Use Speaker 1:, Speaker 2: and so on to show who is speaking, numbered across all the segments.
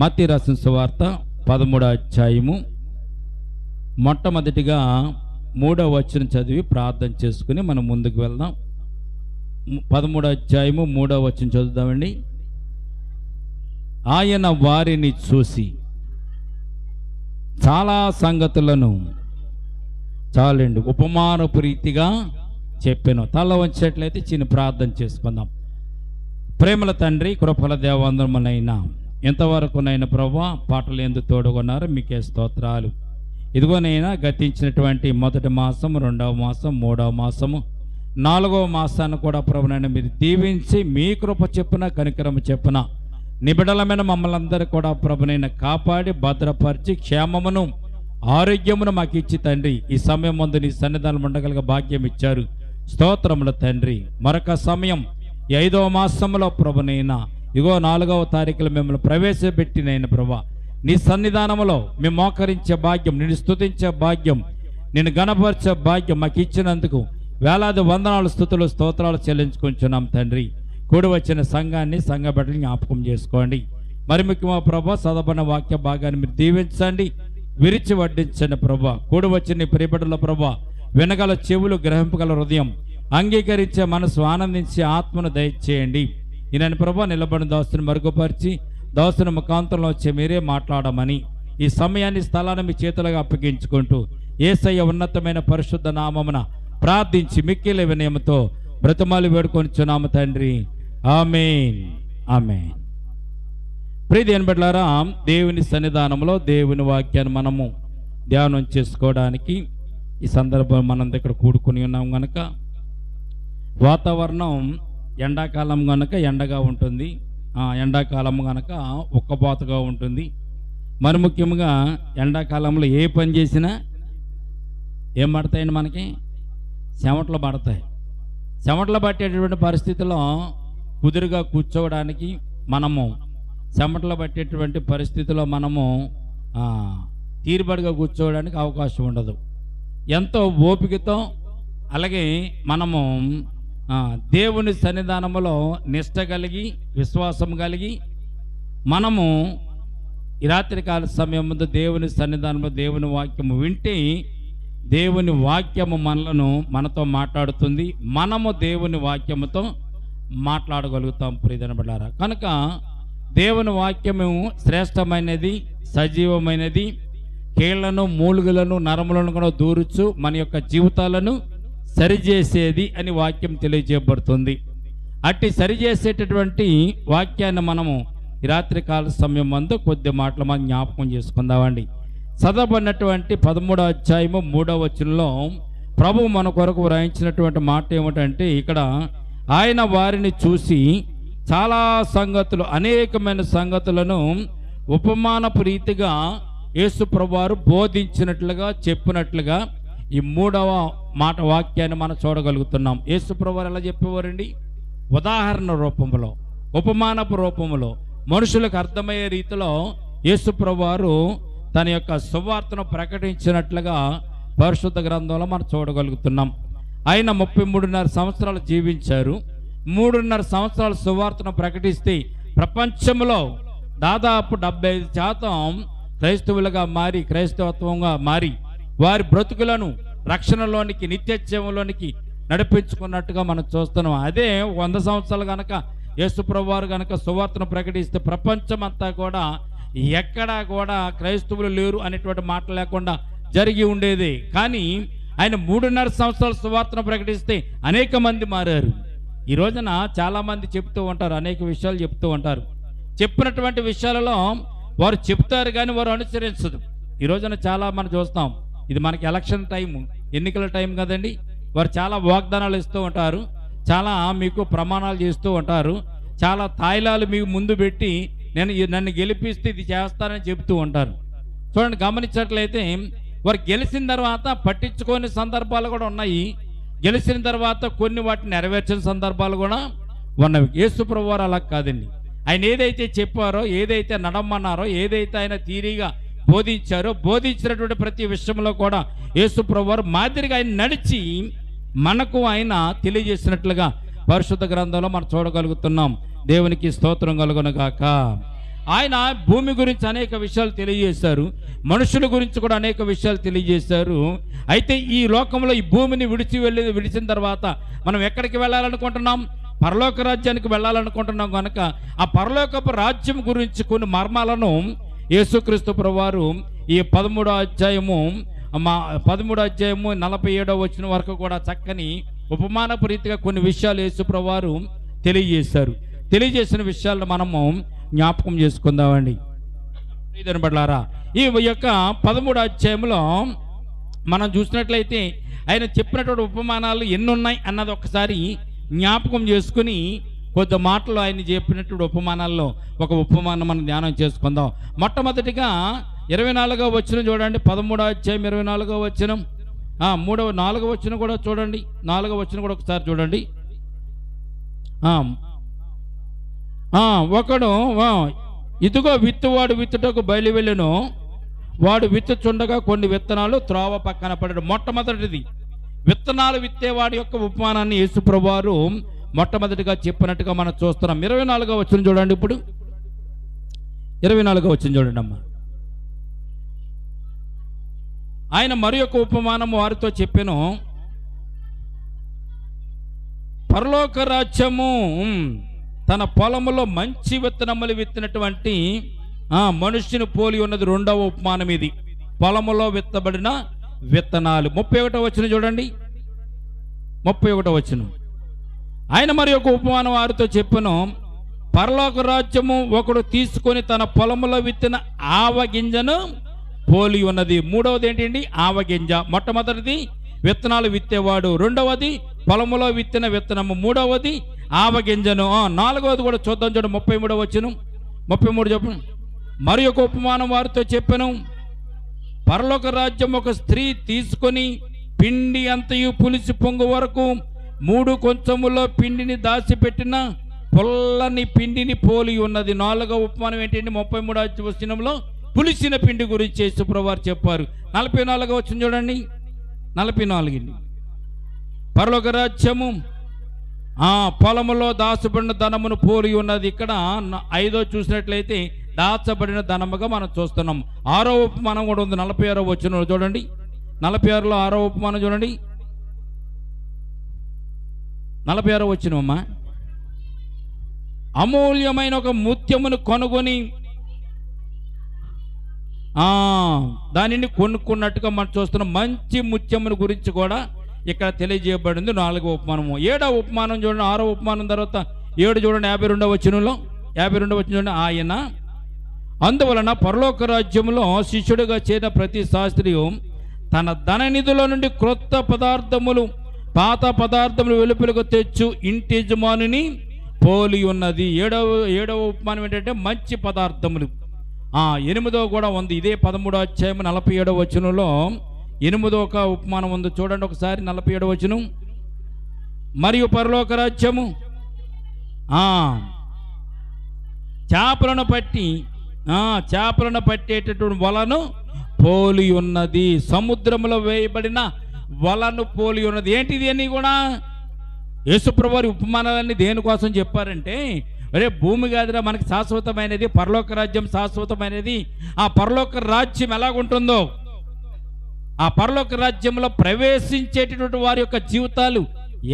Speaker 1: మత్తయి రాసిన సువార్త 13వ అధ్యాయము మొట్టమొదటిగా 3వ వచనం చదివి ప్రార్థన చేసుకుని మనం ముందుకు వెళ్దాం. 13వ అధ్యాయము 3వ వచనం చదువుదామండి. ఆయన వారిని చూసి చాలా సంగతులను చాలండి ఉపమానపు రీతిగా చెప్పాను. తల వంచేట్లయితే చిన్న ప్రార్థన చేసుకుందాం. ప్రేమల తండ్రి, కృపల దేవాంధ్రమునైనా ఎంతవరకునైనా ప్రభువా పాటలు ఎందుకు తోడుకున్నారో మీకే స్తోత్రాలు. ఇదిగోనైనా గతించినటువంటి మొదటి మాసం, 2వ మాసం, 3వ మాసము, 4వ మాసాన్ని కూడా ప్రభునైనా మీరు దీవించి మీ కృప చెప్పున కనికరము చెప్పున నిబిడలమైన మమ్మల్ని అందరూ కూడా ప్రభునైనా కాపాడి భద్రపరిచి క్షేమమును ఆరోగ్యమును మాకు ఇచ్చి తండ్రి ఈ సమయం ముందు నీ సన్నిధానం ఉండగలిగే భాగ్యం ఇచ్చారు. స్తోత్రముల తండ్రి. మరొక సమయం 5వ మాసంలో ప్రభునైనా ఇగో 4వ తారీఖులో మిమ్మల్ని ప్రవేశపెట్టినైనా ప్రభా నీ సన్నిధానంలో మేము మోకరించే భాగ్యం, నిన్ను స్తుతించే భాగ్యం, నిన్ను గణపరిచే భాగ్యం మాకు ఇచ్చినందుకు వేలాది వందనాలు, స్తుతులు, స్తోత్రాలు చెల్లించుకుంటున్నాం తండ్రి. కూడి వచ్చిన సంఘాన్ని, సంఘ బిడ్డల్ని జ్ఞాపకం చేసుకోండి. మరి ముఖ్యమా ప్రభా చదవబడిన వాక్య భాగాన్ని మీరు దీవించండి, విరిచి వడ్డించండి ప్రభా. కూడి వచ్చిన నీ ప్రియబిడ్డల ప్రభా వినగల చెవులు, గ్రహింపగల హృదయం, అంగీకరించే మనసు, ఆనందించే ఆత్మను దయచేయండి. ఈయన ప్రభా నిలబడిన దోస్తుని మరుగుపరిచి దోస్తుని ముఖాంతంలో వచ్చి మీరే మాట్లాడమని ఈ సమయాన్ని, స్థలాన్ని మీ చేతులుగా అప్పగించుకుంటూ యేసయ్య ఉన్నతమైన పరిశుద్ధ నామమున ప్రార్థించి మిక్కిలి వినయముతో బ్రతమాలి వేడుకొనిచున్నాము తండ్రి. ఆమేన్, ఆమేన్. ప్రియ దేవుని బిడ్డలారా, దేవుని సన్నిధానంలో దేవుని వాక్యాన్ని మనము ధ్యానం చేసుకోవడానికి ఈ సందర్భం మనం దగ్గర కూడుకుని ఉన్నాం కనుక వాతావరణం ఎండాకాలం కనుక ఎండగా ఉంటుంది, ఎండాకాలం కనుక ఉక్కబోతగా ఉంటుంది. మరి ముఖ్యంగా ఎండాకాలంలో ఏ పని చేసినా ఏం పడతాయండి, మనకి చెమటలు పడతాయి. చెమటలు పట్టేటటువంటి పరిస్థితుల్లో కుదురుగా కూర్చోవడానికి, మనము చెమటలు పట్టేటువంటి పరిస్థితిలో మనము తీరుబడిగా కూర్చోవడానికి అవకాశం ఉండదు. ఎంతో ఓపికతో అలాగే మనము దేవుని సన్నిధానంలో నిష్ట కలిగి, విశ్వాసం కలిగి మనము ఈ రాత్రికాల సమయం ముందు దేవుని సన్నిధానంలో దేవుని వాక్యము వింటే దేవుని వాక్యము మనతో మాట్లాడుతుంది, మనము దేవుని వాక్యముతో మాట్లాడగలుగుతాం. ప్రియదనబడారా కనుక దేవుని వాక్యము శ్రేష్టమైనది, సజీవమైనది, కీళ్లను, మూలుగులను, నరములను కూడా దూరుచు మన యొక్క జీవితాలను సరిచేసేది అని వాక్యం తెలియజేయబడుతుంది. అట్టి సరిచేసేటటువంటి వాక్యాన్ని మనము ఈ రాత్రికాల సమయం ముందు కొద్ది మాటలు మనం జ్ఞాపకం చేసుకుందామండి. చదవబడినటువంటి 13వ అధ్యాయము 3వ వచనంలో ప్రభువు మన కొరకు వ్రాయించినటువంటి మాట ఏమిటంటే, ఇక్కడ ఆయన వారిని చూసి చాలా సంగతులు, అనేకమైన సంగతులను ఉపమానపు రీతిగా యేసు ప్రభువారు బోధించినట్లుగా, చెప్పినట్లుగా ఈ 3వ మాట వాక్యాన్ని మనం చూడగలుగుతున్నాం. యేసు ప్రభువారు ఎలా చెప్పేవారండి? ఉదాహరణ రూపంలో, ఉపమానపు రూపంలో, మనుషులకు అర్థమయ్యే రీతిలో యేసు ప్రభువారు తన యొక్క సువార్తను ప్రకటించినట్లుగా పరిశుద్ధ గ్రంథంలో మనం చూడగలుగుతున్నాం. ఆయన 33.5 సంవత్సరాలు జీవించారు. 3.5 సంవత్సరాల సువార్తను ప్రకటిస్తే ప్రపంచంలో దాదాపు 75% క్రైస్తవులుగా మారి, క్రైస్తవత్వంగా మారి వారి బ్రతుకులను రక్షణలోనికి, నిత్యత్వంలోనికి నడిపించుకున్నట్టుగా మనం చూస్తున్నాం. అదే 100 సంవత్సరాలు కనుక యేసు ప్రభువారు కనుక సువార్తను ప్రకటిస్తే ప్రపంచం అంతా కూడా ఎక్కడా కూడా క్రైస్తవులు లేరు అనేటువంటి మాట లేకుండా జరిగి ఉండేది. కానీ ఆయన 3.5 సంవత్సరాల సువార్తను ప్రకటిస్తే అనేక మంది మారారు. ఈ రోజున చాలామంది చెప్తూ ఉంటారు, అనేక విషయాలు చెప్తూ ఉంటారు. చెప్పినటువంటి విషయాలలో వారు చెప్తారు కానీ వారు అనుసరించదు. ఈ రోజున చాలా మనం చూస్తాం, ఇది మనకి ఎలక్షన్ టైము, ఎన్నికల టైం కదండి. వారు చాలా వాగ్దానాలు ఇస్తూ ఉంటారు, చాలా మీకు ప్రమాణాలు చేస్తూ ఉంటారు, చాలా తాయిలాలు మీకు ముందు పెట్టి నన్ను గెలిపిస్తే ఇది చేస్తానని చెప్తూ ఉంటారు. చూడండి, గమనించినట్లయితే వారు గెలిచిన తర్వాత పట్టించుకోని సందర్భాలు కూడా ఉన్నాయి, గెలిచిన తర్వాత కొన్ని వాటిని నెరవేర్చిన సందర్భాలు కూడా ఉన్నవి. యేసు ప్రభువారు అలా కాదండి. ఆయన ఏదైతే చెప్పారో, ఏదైతే నడమన్నారో, ఏదైతే ఆయన తీరిగా బోధించారో, బోధించినటువంటి ప్రతి విషయంలో కూడా యేసు ప్రభువారు మాదిరిగా ఆయన నడిచి మనకు ఆయన తెలియజేసినట్లుగా పరిశుద్ధ గ్రంథంలో మనం చూడగలుగుతున్నాం. దేవునికి స్తోత్రం కలుగును గాక. ఆయన భూమి గురించి అనేక విషయాలు తెలియజేశారు, మనుషుల గురించి కూడా అనేక విషయాలు తెలియజేశారు. అయితే ఈ లోకంలో ఈ భూమిని విడిచిన తర్వాత మనం ఎక్కడికి వెళ్ళాలనుకుంటున్నాం? పరలోక రాజ్యానికి వెళ్ళాలనుకుంటున్నాం కనుక ఆ పరలోకపు రాజ్యం గురించి కొన్ని మర్మాలను యేసుక్రీస్తు ప్రభువారు ఈ 13వ అధ్యాయము 47వ వచనం వరకు కూడా చక్కని ఉపమానపు రీతిగా కొన్ని విషయాలు యేసు ప్రభువారు తెలియజేశారు. తెలియజేసిన విషయాలను మనము జ్ఞాపకం చేసుకుందామండి. దాని బట్లారా ఈ యొక్క 13వ అధ్యాయంలో మనం చూసినట్లయితే ఆయన చెప్పినటువంటి ఉపమానాలు ఎన్ని ఉన్నాయి అన్నది ఒకసారి జ్ఞాపకం చేసుకుని కొద్ది మాటలు ఆయన చెప్పినటువంటి ఉపమానాల్లో ఒక ఉపమానం మనం ధ్యానం చేసుకుందాం. మొట్టమొదటిగా 24వ వచనం చూడండి. 13వ అధ్యాయం 24వ వచనం, 4వ వచనం కూడా చూడండి. 4వ వచనం కూడా ఒకసారి చూడండి. ఒకడు ఇదిగో విత్తువాడు విత్తుటకు బయలు వెళ్ళెను, వాడు విత్తుచుండగా కొన్ని విత్తనాలు త్రోవ పక్కన పడాడు. మొట్టమొదటిది విత్తనాలు విత్తేవాడి యొక్క ఉపమానాన్ని యేసు ప్రభువారు మొట్టమొదటిగా చెప్పినట్టుగా మనం చూస్తున్నాం. 24వ వచనం చూడండి. ఇప్పుడు 24వ వచనం చూడండి అమ్మా. ఆయన మరి యొక్క ఉపమానం వారితో చెప్పెను, పరలోక రాజ్యము తన పొలములో మంచి విత్తనములు విత్తినటువంటి మనుష్యుని పోలి ఉన్నది. రెండవ ఉపమానం ఇది, పొలములో విత్తబడిన విత్తనాలు. 31వ వచనం చూడండి. 31వ వచనం, ఆయన మరి ఒక ఉపమానం వారితో చెప్పెను, పరలోక రాజ్యము ఒకడు తీసుకొని తన పొలములో విత్తిన ఆవగింజను పోలి ఉన్నది. మూడవది ఏంటండి? ఆవగింజ. మొట్టమొదటిది విత్తనాలు విత్తేవాడు, రెండవది పొలములో విత్తిన విత్తనము, మూడవది ఆవగింజను. 4వది కూడా చూద్దాం చూడండి. 33వ వచనం, 33 చెప్పండి. మరి ఒక ఉపమానం వారితో చెప్పెను, పరలోక రాజ్యం ఒక స్త్రీ తీసుకొని పిండి అంతయు పులిసి పొంగు వరకు 3 కొంచెములో పిండిని దాచిపెట్టిన పొల్లని పిండిని పోలి ఉన్నది. 4వ ఉపమానం ఏంటంటే 33వ వచనంలో పులిసిన పిండి గురించి యేసు ప్రభువారు చెప్పారు. 44వ వచనం చూడండి. 44 పరలోక రాజ్యము పొలములో దాచబడిన ధనమును పోలి ఉన్నది. ఇక్కడ 5వ చూసినట్లయితే దాచబడిన ధనముగా మనం చూస్తున్నాం. 6వ ఉపమానం కూడా ఉంది. 46వ వచనం చూడండి. 46లో 6వ ఉపమానం చూడండి. 46వ వచనం అమ్మా. అమూల్యమైన ఒక ముత్యమును కొనుగొని దానిని కొనుక్కున్నట్టుగా మనం చూస్తున్నాం. మంచి ముత్యమును గురించి కూడా ఇక్కడ తెలియజేయబడింది. 4వ ఉపమానము. 7వ ఉపమానం చూడండి. 6వ ఉపమానం తర్వాత 7 చూడండి. 52వ వచనంలో 52వ వచనం చూడండి. ఆయన అందువలన పరలోక రాజ్యంలో శిష్యుడిగా చేరిన ప్రతి శాస్త్రియు తన ధననిధిలో నుండి క్రొత్త పదార్థములు పాత పదార్థములు వెలుపలకు తెచ్చు ఇంటి యజమానిని పోలి ఉన్నది. 7వ ఉపమానం ఏంటంటే మంచి పదార్థములు. 8వ కూడా ఉంది. ఇదే 13వ అధ్యాయం 47వ వచనంలో 8వ ఉపమానం ఉంది. చూడండి ఒకసారి. 47వ వచనం, మరియు పరలోక రాజ్యము చేపలను పట్టేటటువంటి వలను పోలి ఉన్నది. సముద్రంలో వేయబడిన వలను పోలి ఉన్నది. ఏంటిది అని కూడా యేసుప్రభువారి ఉపమానాలన్నీ దేనికోసం చెప్పారంటే, అరే భూమి కాదురా మనకి శాశ్వతమైనది, పరలోక రాజ్యం శాశ్వతమైనది. ఆ పరలోక రాజ్యం ఎలాగుంటుందో, ఆ పరలోక రాజ్యంలో ప్రవేశించేటటువంటి వారి యొక్క జీవితాలు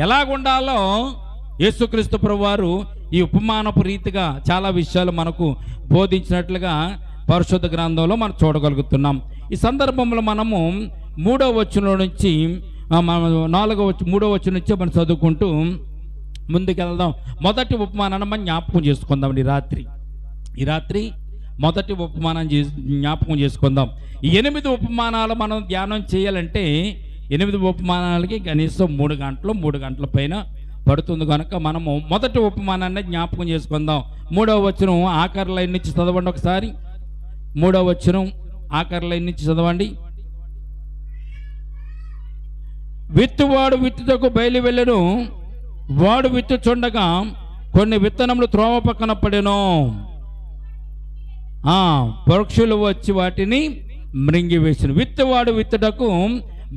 Speaker 1: ఎలాగుండాలో యేసుక్రీస్తు ప్రభువారు ఈ ఉపమానపు రీతిగా చాలా విషయాలు మనకు బోధించినట్లుగా పరిశుద్ధ గ్రంథంలో మనం చూడగలుగుతున్నాం. ఈ సందర్భంలో మనము 3వ వచనం నుంచి 3వ వచనం నుంచి మనం చదువుకుంటూ ముందుకెళ్దాం. మొదటి ఉపమానాన్ని మనం జ్ఞాపకం చేసుకుందాం. ఈ రాత్రి మొదటి ఉపమానం జ్ఞాపకం చేసుకుందాం. ఈ 8 ఉపమానాలు మనం ధ్యానం చేయాలంటే 8 ఉపమానాలకి కనీసం 3 గంటల పైన పడుతుంది కనుక మనము మొదటి ఉపమానాన్ని జ్ఞాపకం చేసుకుందాం. 3వ వచనం ఆఖరి లైన్ నుంచి చదవండి ఒకసారి. 3వ వచనం ఆఖరి లైన్ నుంచి చదవండి. విత్తువాడు విత్తుటకు బయలు వెళ్ళెను, వాడు విత్తుచుండగా కొన్ని విత్తనములు త్రోవ పక్కన పడెను, పక్షులు వచ్చి వాటిని మృంగివేసిను. విత్తువాడు విత్తుటకు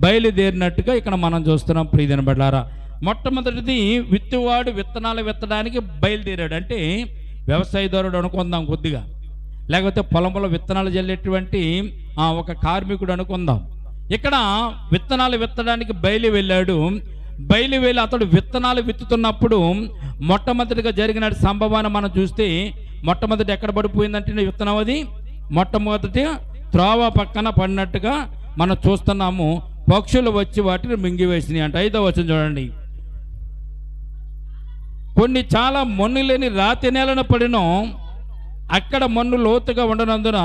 Speaker 1: బయలుదేరినట్టుగా ఇక్కడ మనం చూస్తున్నాం. ప్రియమైన బిడ్డలారా, మొట్టమొదటిది విత్తువాడు విత్తనాలు విత్తడానికి బయలుదేరాడు. అంటే వ్యవసాయదారుడు అనుకుందాం కొద్దిగా. లేకపోతే పొలంలో విత్తనాలు జల్లేటువంటి ఒక కార్మికుడు అనుకుందాం. ఇక్కడ విత్తనాలు విత్తడానికి బయలు వెళ్ళాడు. బయలు వెళ్ళి అతడు విత్తనాలు విత్తుతున్నప్పుడు మొట్టమొదటిగా జరిగిన సంభవాన్ని మనం చూస్తే, మొట్టమొదటి ఎక్కడ పడిపోయిందంటే విత్తనం అది మొట్టమొదటి త్రోవ పక్కన పడినట్టుగా మనం చూస్తున్నాము. పక్షులు వచ్చి వాటిని మింగివేసినాయి అంట. 5వ వచనం చూడండి. కొన్ని చాలా మన్ను లేని రాతి నేలను పడినో అక్కడ మన్ను లోతుగా ఉండనందున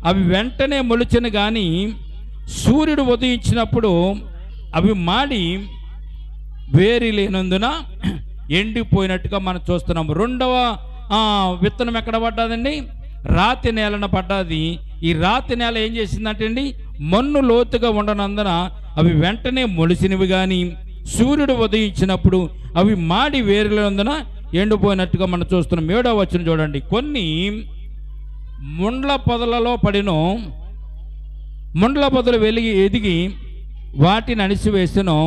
Speaker 1: అవి వెంటనే మొలిచెను, కానీ సూర్యుడు ఉదయించినప్పుడు అవి మాడి వేరి లేనందున ఎండిపోయినట్టుగా మనం చూస్తున్నాము. 2వ విత్తనం ఎక్కడ పడ్డదండి? రాతి నేలన పడ్డది. ఈ రాతి నేల ఏం చేసిందంటే అండి, మన్ను లోతుగా ఉండనందున అవి వెంటనే మొలిసినవి, కానీ సూర్యుడు ఉదయించినప్పుడు అవి మాడి వేరులందున ఎండిపోయినట్టుగా మనం చూస్తున్నాం. 7వ వచనం చూడండి. కొన్ని ముండ్ల పొదలలో పడినో ముండ్ల పొదలు వెలిగి ఎదిగి వాటిని అణిసివేసను.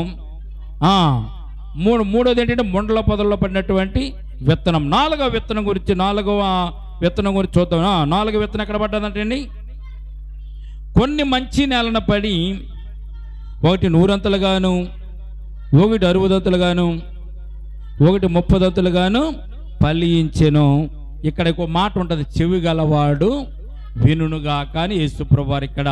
Speaker 1: మూడోది ఏంటంటే ముండ్ల పొదల్లో పడినటువంటి విత్తనం. 4వ విత్తనం గురించి చూద్దాం. 4వ విత్తనం ఎక్కడ పడ్డదంటే అండి, కొన్ని మంచి నేలన పడి ఒకటి 100 ఒకటి 60 ఒకటి 30 ఫలించెను. ఇక్కడ ఒక మాట ఉంటుంది, చెవి గలవాడు వినుగా. కానీ యేసుప్రభువు వారు ఇక్కడ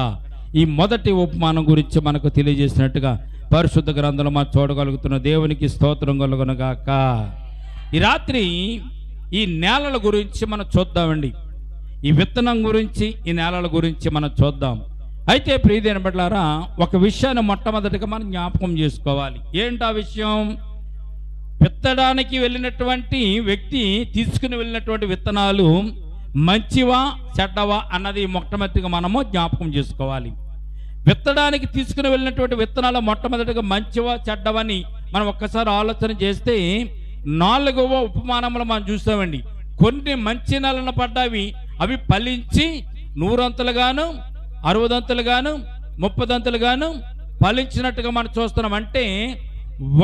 Speaker 1: ఈ మొదటి ఉపమానం గురించి మనకు తెలియజేసినట్టుగా పరిశుద్ధ గ్రంథంలో మనం చూడగలుగుతున్న. దేవునికి స్తోత్రం కలుగునుగాక. ఈ రాత్రి ఈ నేలల గురించి మనం చూద్దామండి. ఈ విత్తనం గురించి, ఈ నేలల గురించి మనం చూద్దాం. అయితే ప్రియమైన బిడ్డలారా, ఒక విషయాన్ని మొట్టమొదటిగా మనం జ్ఞాపకం చేసుకోవాలి. ఏంటా విషయం? విత్తడానికి వెళ్ళినటువంటి వ్యక్తి తీసుకుని వెళ్ళినటువంటి విత్తనాలు మంచివా చెడ్డవా అన్నది మొట్టమొదటిగా మనము జ్ఞాపకం చేసుకోవాలి. విత్తడానికి తీసుకుని వెళ్ళినటువంటి విత్తనాలు మొట్టమొదటిగా మంచివా చెడ్డవని మనం ఒక్కసారి ఆలోచన చేస్తే 4వ ఉపమానంలో మనం చూస్తామండి. కొన్ని మంచి నెలన పడ్డవి, అవి ఫలించి 100 60 30 ఫలించినట్టుగా మనం చూస్తున్నాం. అంటే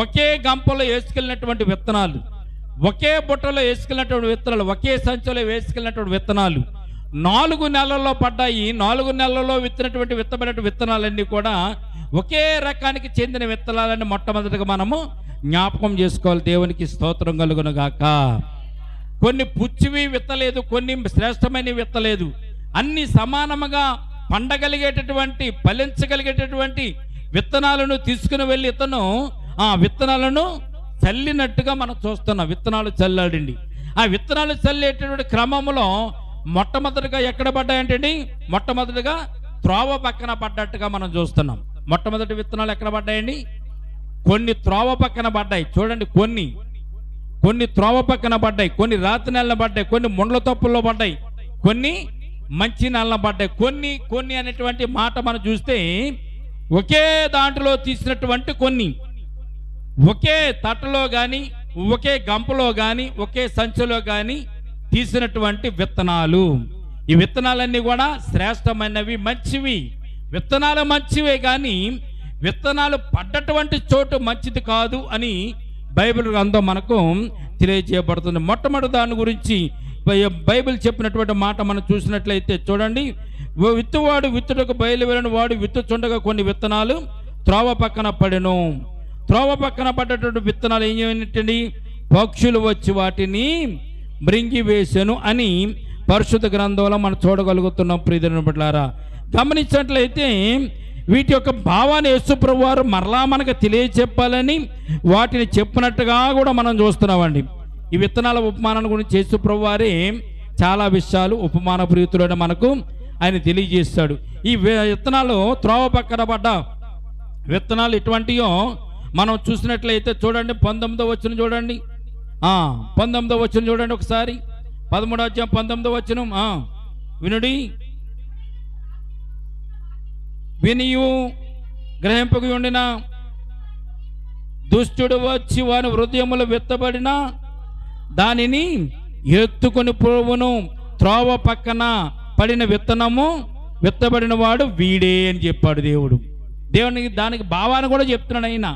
Speaker 1: ఒకే గంపలో వేసుకెళ్ళినటువంటి విత్తనాలు, ఒకే బుట్టలో వేసుకెళ్ళినటువంటి విత్తనాలు, ఒకే సంచిలో వేసుకెళ్ళినటువంటి విత్తనాలు 4 నెలల్లో పడ్డాయి. 4 నెలల్లో విత్తబడినటువంటి విత్తనాలన్నీ కూడా ఒకే రకానికి చెందిన విత్తనాలన్నీ మొట్టమొదటిగా మనము జ్ఞాపకం చేసుకోవాలి. దేవునికి స్తోత్రం కలుగునుగాక. కొన్ని పుచ్చివి విత్తలేదు, కొన్ని శ్రేష్టమైన విత్తలేదు. అన్ని సమానముగా పండగలిగేటటువంటి, ఫలించగలిగేటటువంటి విత్తనాలను తీసుకుని వెళ్ళి ఇతను ఆ విత్తనాలను చల్లినట్టుగా మనం చూస్తున్నాం. విత్తనాలు చల్లాడండి. ఆ విత్తనాలు చల్లేటటువంటి క్రమంలో మొట్టమొదటిగా ఎక్కడ పడ్డాయంటండి? మొట్టమొదటిగా త్రోవ పక్కన పడ్డట్టుగా మనం చూస్తున్నాం. మొట్టమొదటి విత్తనాలు ఎక్కడ పడ్డాయండి? కొన్ని త్రోవ పక్కన పడ్డాయి. చూడండి, కొన్ని త్రోవ పక్కన పడ్డాయి, కొన్ని రాతి నెలన పడ్డాయి, కొన్ని ముండ్ల తప్పుల్లో పడ్డాయి, కొన్ని మంచి నెలన పడ్డాయి. కొన్ని అనేటువంటి మాట మనం చూస్తే ఒకే దాంట్లో తీసినటువంటి కొన్ని, ఒకే తట్టలో కానీ, ఒకే గంపలో కానీ, ఒకే సంచిలో కానీ తీసినటువంటి విత్తనాలు. ఈ విత్తనాలన్నీ కూడా శ్రేష్టమైనవి, మంచివి. విత్తనాలు మంచివే, కానీ విత్తనాలు పడ్డటువంటి చోటు మంచిది కాదు అని బైబిల్ గ్రంథం మనకు తెలియజేయబడుతుంది. మొట్టమొదటి దాని గురించి బైబిల్ చెప్పినటువంటి మాట మనం చూసినట్లయితే చూడండి. విత్తువాడు విత్తుటకు బయలువెళ్ళిన వాడు విత్తుచుండగా కొన్ని విత్తనాలు త్రోవ పక్కన పడెను. త్రోవ పక్కన పడ్డటువంటి విత్తనాలు ఏం చేయనట్టండి? పక్షులు వచ్చి వాటిని మృంగివేసెను అని పరిశుద్ధ గ్రంథంలో మనం చూడగలుగుతున్నాం. ప్రియమైన బిడ్డలారా, గమనించినట్లయితే వీటి యొక్క భావాన్ని యేసుప్రభువు వారు మరలా మనకు తెలియచెప్పాలని వాటిని చెప్పినట్టుగా కూడా మనం చూస్తున్నామండి. ఈ విత్తనాల ఉపమానాన్ని గురించి యేసుప్రభువు వారే చాలా విషయాలు ఉపమాన ప్రీతులను మనకు ఆయన తెలియజేస్తాడు. ఈ విత్తనాలు త్రోవ పక్కన పడ్డ విత్తనాలు ఎటువంటియో మనం చూసినట్లయితే చూడండి. 19వ వచనం చూడండి. 19వ వచనం చూడండి ఒకసారి. 13వ అధ్యాయం 19వ వచనం. వినుడి. వినియు గ్రహింపక ఉండిన దుష్టుడు వచ్చి వాని హృదయములో విత్తబడిన దానిని ఎత్తుకొని పోవును. త్రోవ పక్కన పడిన విత్తనము విత్తబడిన వాడు వీడే అని చెప్పాడు దేవుడు. దేవునికి దానికి భావాన్ని కూడా చెప్తున్నాడు ఆయన.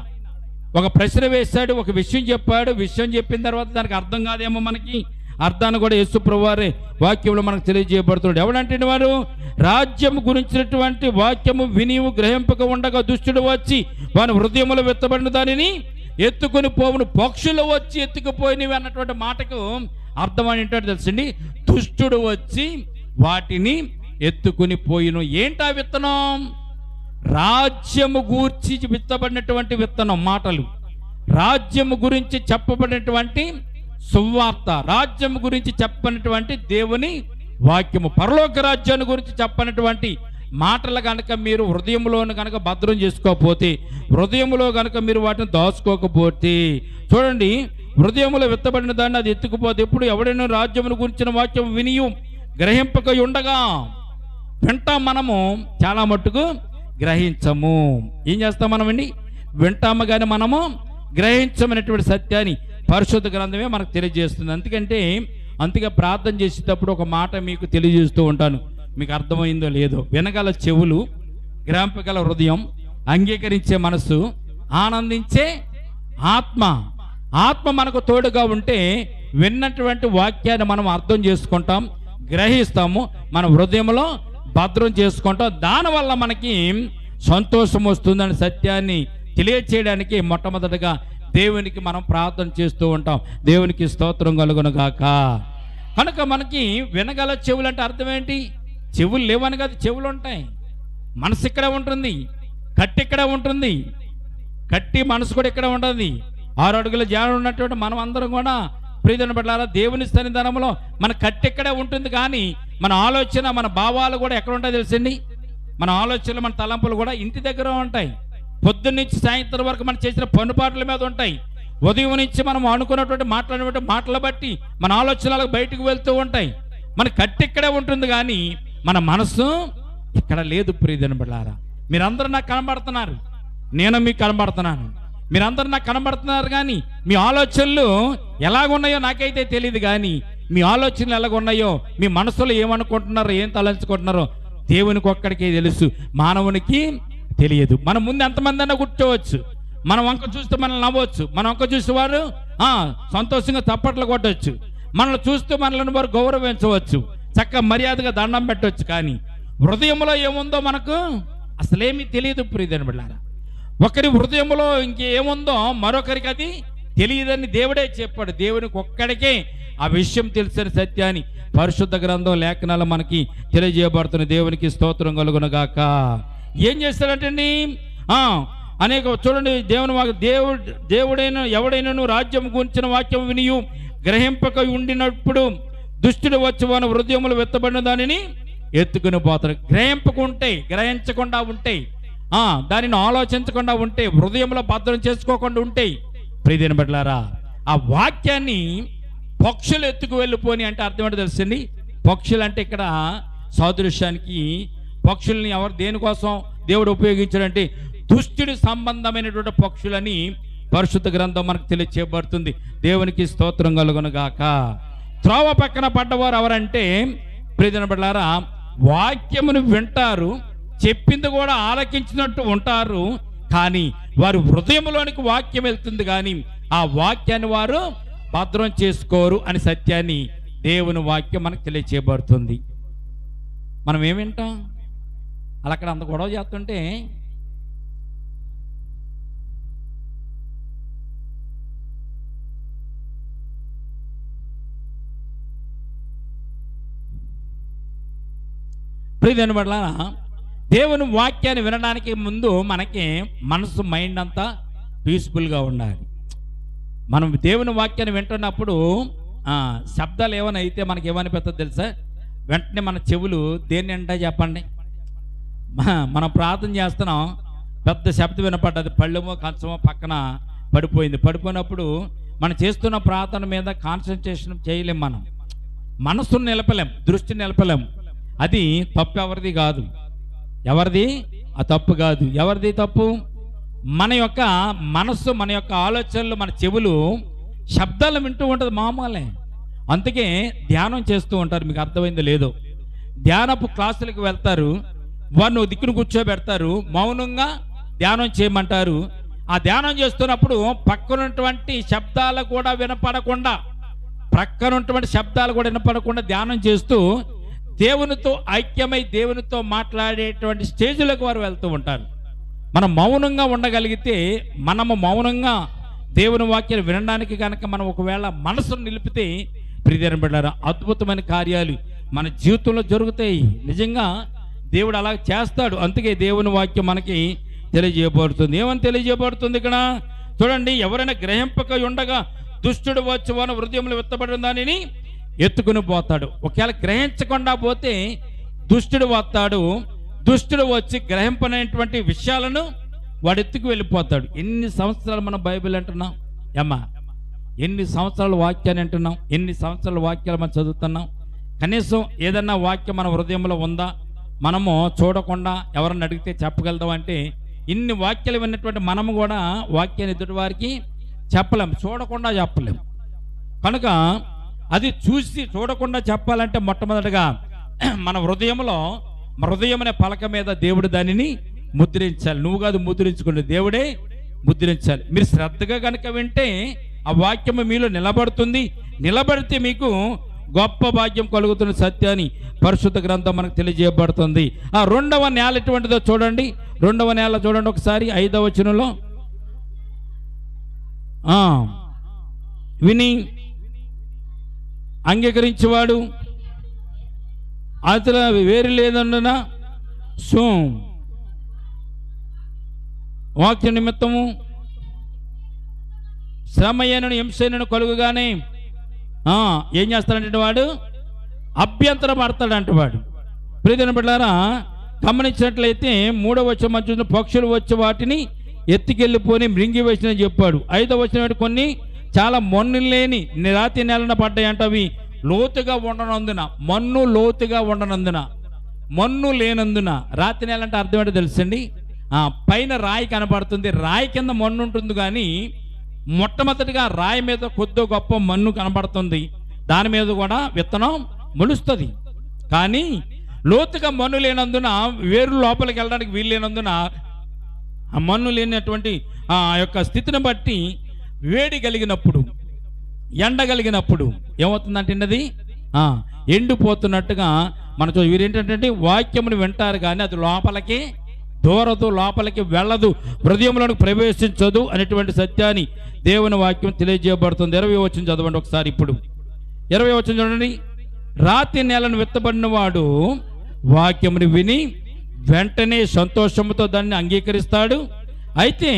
Speaker 1: ఒక ప్రశ్న వేశాడు, ఒక విషయం చెప్పాడు. విషయం చెప్పిన తర్వాత దానికి అర్థం కాదేమో మనకి, అర్థాన్ని కూడా యేసు ప్రభువారే వాక్యంలో మనకు తెలియజేయబడుతున్నాడు. ఎవడంటే వారు రాజ్యం గురించినటువంటి వాక్యము విని గ్రహింపక ఉండగా దుష్టుడు వచ్చి వాని హృదయములో విత్తబడిన దానిని ఎత్తుకొని పోవును, పక్షులు వచ్చి ఎత్తుకుపోయినవి అన్నటువంటి మాటకు అర్థం ఏంటో తెలుసండి. దుష్టుడు వచ్చి వాటిని ఎత్తుకుని పోయిను. ఏంటా విత్తనం? రాజ్యము గూర్చి విత్తబడినటువంటి విత్తనం. మాటలు రాజ్యము గురించి చెప్పబడినటువంటి సువార్త, రాజ్యం గురించి చెప్పనటువంటి దేవుని వాక్యము, పరలోక రాజ్యాన్ని గురించి చెప్పనటువంటి మాటలు కనుక మీరు హృదయంలోని కనుక భద్రం చేసుకోకపోతే, హృదయంలో కనుక మీరు వాటిని దాచుకోకపోతే, చూడండి, హృదయంలో విత్తబడిన దాన్ని అది ఎత్తుకుపోతే, ఎప్పుడు ఎవడైనా రాజ్యమును గురించిన వాక్యం వినియు గ్రహింపక ఉండగా, వింటాం మనము, చాలా మట్టుకు గ్రహించము. ఏం చేస్తాం మనమండి? వింటాము కానీ మనము గ్రహించమనేటువంటి సత్యాన్ని పరిశుద్ధ గ్రంథమే మనకు తెలియజేస్తుంది. అందుకే ప్రార్థన చేసేటప్పుడు ఒక మాట మీకు తెలియజేస్తూ ఉంటాను, మీకు అర్థమైందో లేదో. వినగల చెవులు, గ్రహింపగల హృదయం, అంగీకరించే మనసు, ఆనందించే ఆత్మ. ఆత్మ మనకు తోడుగా ఉంటే విన్నటువంటి వాక్యాన్ని మనం అర్థం చేసుకుంటాం, గ్రహిస్తాము, మన హృదయంలో భద్రం చేసుకుంటాం. దానివల్ల మనకి సంతోషం వస్తుందని సత్యాన్ని తెలియచేయడానికి మొట్టమొదటిగా దేవునికి మనం ప్రార్థన చేస్తూ ఉంటాం. దేవునికి స్తోత్రం కలుగునుగాక. కనుక మనకి వినగల చెవులు అంటే అర్థం ఏంటి? చెవులు లేవని కాదు, చెవులు ఉంటాయి. మనసు ఇక్కడ ఉంటుంది, కట్టి ఇక్కడ ఉంటుంది, కట్టి మనసు కూడా ఇక్కడ ఉంటుంది. 6 అడుగుల జ్ఞానం ఉన్నటువంటి మనం అందరం కూడా ప్రియమైన బిడ్డలారా, దేవుని సన్నిధానంలో మన కట్టి ఇక్కడే ఉంటుంది. కానీ మన ఆలోచన, మన భావాలు కూడా ఎక్కడ ఉంటాయి తెలుసండి? మన ఆలోచనలు, మన తలంపులు కూడా ఇంటి దగ్గర ఉంటాయి. పొద్దున్న నుంచి సాయంత్రం వరకు మనం చేసిన పనుపాట్ల మీద ఉంటాయి. ఉదయం నుంచి మనం అనుకున్నటువంటి మాట్లాడినటువంటి మాటలు బట్టి మన ఆలోచనలకు బయటకు వెళ్తూ ఉంటాయి. మన కట్టి ఇక్కడే ఉంటుంది కానీ మన మనసు ఇక్కడ లేదు. ప్రియమైన బిడ్డలారా, మీరందరూ నాకు కనబడుతున్నారు, నేను మీకు కనబడుతున్నాను, మీరందరూ నాకు కనబడుతున్నారు. కానీ మీ ఆలోచనలు ఎలాగున్నాయో నాకైతే తెలియదు. కానీ మీ ఆలోచనలు ఎలాగున్నాయో, మీ మనసులో ఏమనుకుంటున్నారో, ఏం తలంచుకుంటున్నారో దేవునికి ఒక్కడికే తెలుసు, మానవునికి తెలియదు. మన ముందు ఎంతమంది అన్నా కూర్చోవచ్చు, మన వంక చూస్తే మనల్ని నవ్వచ్చు, మన వంక చూస్తే వారు సంతోషంగా తప్పట్లు కొట్టవచ్చు, మనల్ని చూస్తే మనల్ని వారు గౌరవించవచ్చు, చక్కగా మర్యాదగా దండం పెట్టవచ్చు. కానీ హృదయంలో ఏముందో మనకు అసలేమీ తెలియదు. ప్రియమైన బిడ్డలారా, ఒకరి హృదయంలో ఇంకేముందో మరొకరికి అది తెలియదని దేవుడే చెప్పాడు. దేవునికి ఒక్కడికే ఆ విషయం తెలిసిన సత్యాన్ని పరిశుద్ధ గ్రంథం, లేఖనాలు మనకి తెలియజేయబడుతున్న. దేవునికి స్తోత్రం కలుగునుగాక. ఏం చేస్తాడంటండి? అనేక చూడండి, దేవుడైన ఎవడైనాను రాజ్యం గురించిన వాక్యం వినియు గ్రహింపక ఉండినప్పుడు దుష్టుడు వచ్చి వాని హృదయములు వెత్తబడిన దానిని ఎత్తుకుని పోతాడు. గ్రహించకుండా ఉంటే, దానిని ఆలోచించకుండా ఉంటే, హృదయంలో భద్రం చేసుకోకుండా ఉంటే, ప్రియమైన బిడ్డలారా, ఆ వాక్యాన్ని పక్షులు ఎత్తుకు వెళ్ళిపోని అంటే అర్థం ఏంటో తెలుసండి? పక్షులు అంటే ఇక్కడ సాదృశ్యానికి పక్షుల్ని దేనికోసం దేవుడు ఉపయోగించాడంటే దుష్టుడి సంబంధమైనటువంటి పక్షులని పరిశుద్ధ గ్రంథం మనకు తెలియచేయబడుతుంది. దేవునికి స్తోత్రం కలుగునుగాక. త్రోవ పక్కన పడ్డవారు ఎవరంటే, ప్రియమైన బిడ్డలారా, వాక్యమును వింటారు, చెప్పింది కూడా ఆలకించినట్టు ఉంటారు, కానీ వారి హృదయంలోనికి వాక్యం వెళ్తుంది కానీ ఆ వాక్యాన్ని వారు భద్రం చేసుకోరు అని సత్యాన్ని దేవుని వాక్యం మనకు తెలియచేయబడుతుంది. మనం ఏం వింటాం? అలా అక్కడ అంత గొడవ చేస్తుంటే ప్రియమైన బిడ్డలారా, దేవుని వాక్యాన్ని వినడానికి ముందు మనకి మనసు, మైండ్ అంతా పీస్ఫుల్గా ఉండాలి. మనం దేవుని వాక్యాన్ని వింటున్నప్పుడు శబ్దాలు ఏమైనా అయితే మనకి ఏమనిపిస్తుంది తెలుసా? వెంటనే మన చెవులు దేన్ని అంటాయి చెప్పండి? మనం ప్రార్థన చేస్తున్నాం, పెద్ద శబ్దం వినపడ్డది, పళ్ళెమో కంచమో పక్కన పడిపోయినప్పుడు మనం చేస్తున్న ప్రార్థన మీద కాన్సన్ట్రేషన్ చేయలేం. మనం మనసును నిలపలేం, దృష్టిని నిలపలేం. అది తప్పు ఎవరిది కాదు. ఎవరిది ఆ తప్పు కాదు. ఎవరిది తప్పు? మన యొక్క మనస్సు, మన యొక్క ఆలోచనలు, మన చెవులు శబ్దాలు వింటూ ఉంటుంది మామూలే. అందుకే ధ్యానం చేస్తూ ఉంటారు. మీకు అర్థమైందో లేదో, ధ్యానపు క్లాసులకు వెళ్తారు, వారిని దిక్కును కూర్చోబెడతారు, మౌనంగా ధ్యానం చేయమంటారు. ఆ ధ్యానం చేస్తున్నప్పుడు పక్కనటువంటి శబ్దాలు కూడా వినపడకుండా ప్రక్కన ఉన్నటువంటి శబ్దాలు కూడా వినపడకుండా ధ్యానం చేస్తూ దేవునితో ఐక్యమై దేవునితో మాట్లాడేటువంటి స్టేజ్లకు వారు వెళ్తూ ఉంటారు. మనం మౌనంగా ఉండగలిగితే, మనము మౌనంగా దేవుని వాక్యాలు వినడానికి కనుక మనం ఒకవేళ మనసును నిలిపితే ప్రియమైన బిడ్డలారా, అద్భుతమైన కార్యాలు మన జీవితంలో జరుగుతాయి. నిజంగా దేవుడు అలా చేస్తాడు. అందుకే దేవుని వాక్యం మనకి తెలియజేయబడుతుంది. ఏమని తెలియజేయబడుతుంది ఇక్కడ చూడండి. ఎవరైనా గ్రహింపక ఉండగా దుష్టుడు వచ్చి వాని హృదయంలో విత్తబడిన దానిని ఎత్తుకుని పోతాడు. ఒకవేళ గ్రహించకుండా పోతే దుష్టుడు వస్తాడు. దుష్టుడు వచ్చి గ్రహింపనటువంటి విషయాలను వాడు ఎత్తుకు వెళ్ళిపోతాడు. ఎన్ని సంవత్సరాలు మనం బైబిల్ అంటున్నాం అమ్మా, ఎన్ని సంవత్సరాల వాక్యాన్ని అంటున్నాం, ఎన్ని సంవత్సరాల వాక్యాలు మనం చదువుతున్నాం. కనీసం ఏదన్నా వాక్యం మన హృదయంలో ఉందా? మనము చూడకుండా ఎవరన్నా అడిగితే చెప్పగలుగుతాం అంటే ఇన్ని వాక్యాలు విన్నటువంటి మనము కూడా వాక్యాన్ని ఎదుటి వారికి చెప్పలేం, చూడకుండా చెప్పలేం. కనుక అది చూసి చూడకుండా చెప్పాలంటే మొట్టమొదటిగా మన హృదయం అనే పలక మీద దేవుడు దానిని ముద్రించాలి. నువ్వు కాదు ముద్రించుకోండి, దేవుడే ముద్రించాలి. మీరు శ్రద్ధగా కనుక వింటే ఆ వాక్యము మీలో నిలబడుతుంది. నిలబడితే మీకు గొప్ప భాగ్యం కలుగుతున్న సత్యాన్ని పరిశుద్ధ గ్రంథం మనకు తెలియజేయబడుతుంది. ఆ రెండవ నేల ఎటువంటిదో చూడండి. రెండవ నేల చూడండి ఒకసారి 5వ వచనంలో. విని అంగీకరించేవాడు అతల వేరు లేదండున వాక్య నిమిత్తము శ్రమయ్యను హింసైనను కలుగుగానే ఏం చేస్తాడంటే వాడు అభ్యంతరం పడతాడంట. వాడు ప్రియమైన బిడ్డలారా గమనించినట్లయితే 3వ వచనం మధ్య పక్షులు వచ్చి వాటిని ఎత్తికెళ్ళిపోని మృంగి వేసినని చెప్పాడు. 5వ వచనం కొన్ని చాలా మన్ను లేని రాతి నేలన పడ్డాయంట. అవి లోతుగా ఉండనందున, మన్ను లోతుగా ఉండనందున, మన్ను లేనందున. రాతి నేల అంటే అర్థం ఏంటో తెలుసండి. పైన రాయి కనపడుతుంది, రాయి కింద మన్ను ఉంటుంది. కానీ మొట్టమొదటిగా రాయి మీద కొద్ది గొప్ప మన్ను కనపడుతుంది, దాని మీద కూడా విత్తనం మొలుస్తుంది. కానీ లోతుగా మన్ను లేనందున, వేరు లోపలికి వెళ్ళడానికి వీలు లేనందున, ఆ మన్ను లేనటువంటి ఆ యొక్క స్థితిని బట్టి వేడి కలిగినప్పుడు, ఎండ కలిగినప్పుడు ఏమవుతుందంటే అది ఎండిపోతున్నట్టుగా మన వీరేంటంటే వాక్యమును వింటారు కానీ అది లోపలికి దూరదు, లోపలికి వెళ్ళదు, హృదయంలోకి ప్రవేశించదు అనేటువంటి సత్యాన్ని దేవుని వాక్యం తెలియజేయబడుతుంది. 20వ వచనం చదవండి ఒకసారి. ఇప్పుడు 20వ వచనం చూడండి. రాతి నేలను విత్తబడిన వాడు వాక్యమును విని వెంటనే సంతోషంతో దాన్ని అంగీకరిస్తాడు. అయితే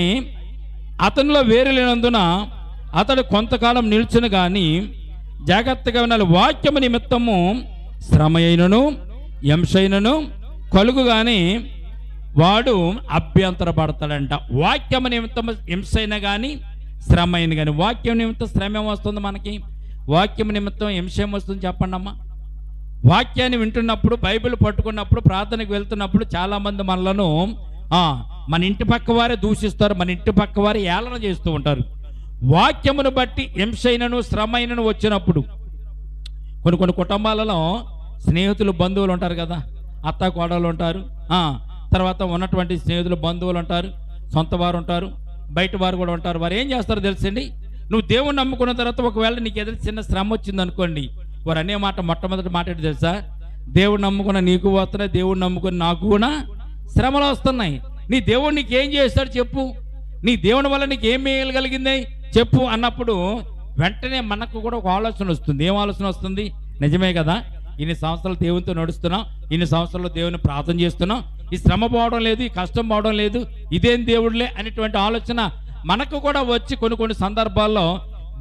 Speaker 1: అతనిలో వేరు లేనందున అతడు కొంతకాలం నిల్చును కానీ జాగ్రత్తగా వినాలి. వాక్యము నిమిత్తము శ్రమ అయినను హింసైనను కలుగుగానే వాడు అభ్యంతరపడతాడంట. వాక్యము నిమిత్తము హింసైన కానీ శ్రమ అయిన కానీ. వాక్యం నిమిత్తం శ్రమ ఏమొస్తుంది మనకి? వాక్యం నిమిత్తం హింస ఏమొస్తుంది చెప్పండి అమ్మా. వాక్యాన్ని వింటున్నప్పుడు, బైబిల్ పట్టుకున్నప్పుడు, ప్రార్థనకు వెళ్తున్నప్పుడు చాలామంది మనలను మన ఇంటి పక్క వారే దూషిస్తారు, మన ఇంటి పక్క వారే ఏళన చేస్తూ ఉంటారు. వాక్యమును బట్టి హింసైనను శ్రమైనను వచ్చినప్పుడు కొన్ని కుటుంబాలలో స్నేహితులు బంధువులు ఉంటారు కదా, అత్త కోడలు ఉంటారు, తర్వాత ఉన్నటువంటి స్నేహితులు బంధువులు ఉంటారు, సొంత వారు ఉంటారు, బయట వారు కూడా ఉంటారు. వారు ఏం చేస్తారో తెలుసండి. నువ్వు దేవుణ్ణి నమ్ముకున్న తర్వాత ఒకవేళ నీకు ఏదైనా చిన్న శ్రమ వచ్చింది అనుకోండి, వారు అనే మాట మొట్టమొదటి మాట ఏంటి తెలుసా? దేవుడు నమ్ముకున్న నీకు వస్తున్నాయి, దేవుడు నమ్ముకున్న నాకు కూడా శ్రమలు వస్తున్నాయి. నీ దేవుడు నీకు ఏం చేస్తాడు చెప్పు, నీ దేవుని వల్ల నీకు ఏం వేయగలిగింది చెప్పు అన్నప్పుడు వెంటనే మనకు కూడా ఒక ఆలోచన వస్తుంది. ఏం ఆలోచన వస్తుంది? నిజమే కదా, ఇన్ని సంవత్సరాలు దేవునితో నడుస్తున్నాం, ఇన్ని సంవత్సరాలు దేవుని ప్రార్థన చేస్తున్నాం, ఈ శ్రమ పోవడం లేదు, ఈ కష్టం పోవడం లేదు, ఇదేం దేవుడులే అనేటువంటి ఆలోచన మనకు కూడా వచ్చి కొన్ని సందర్భాల్లో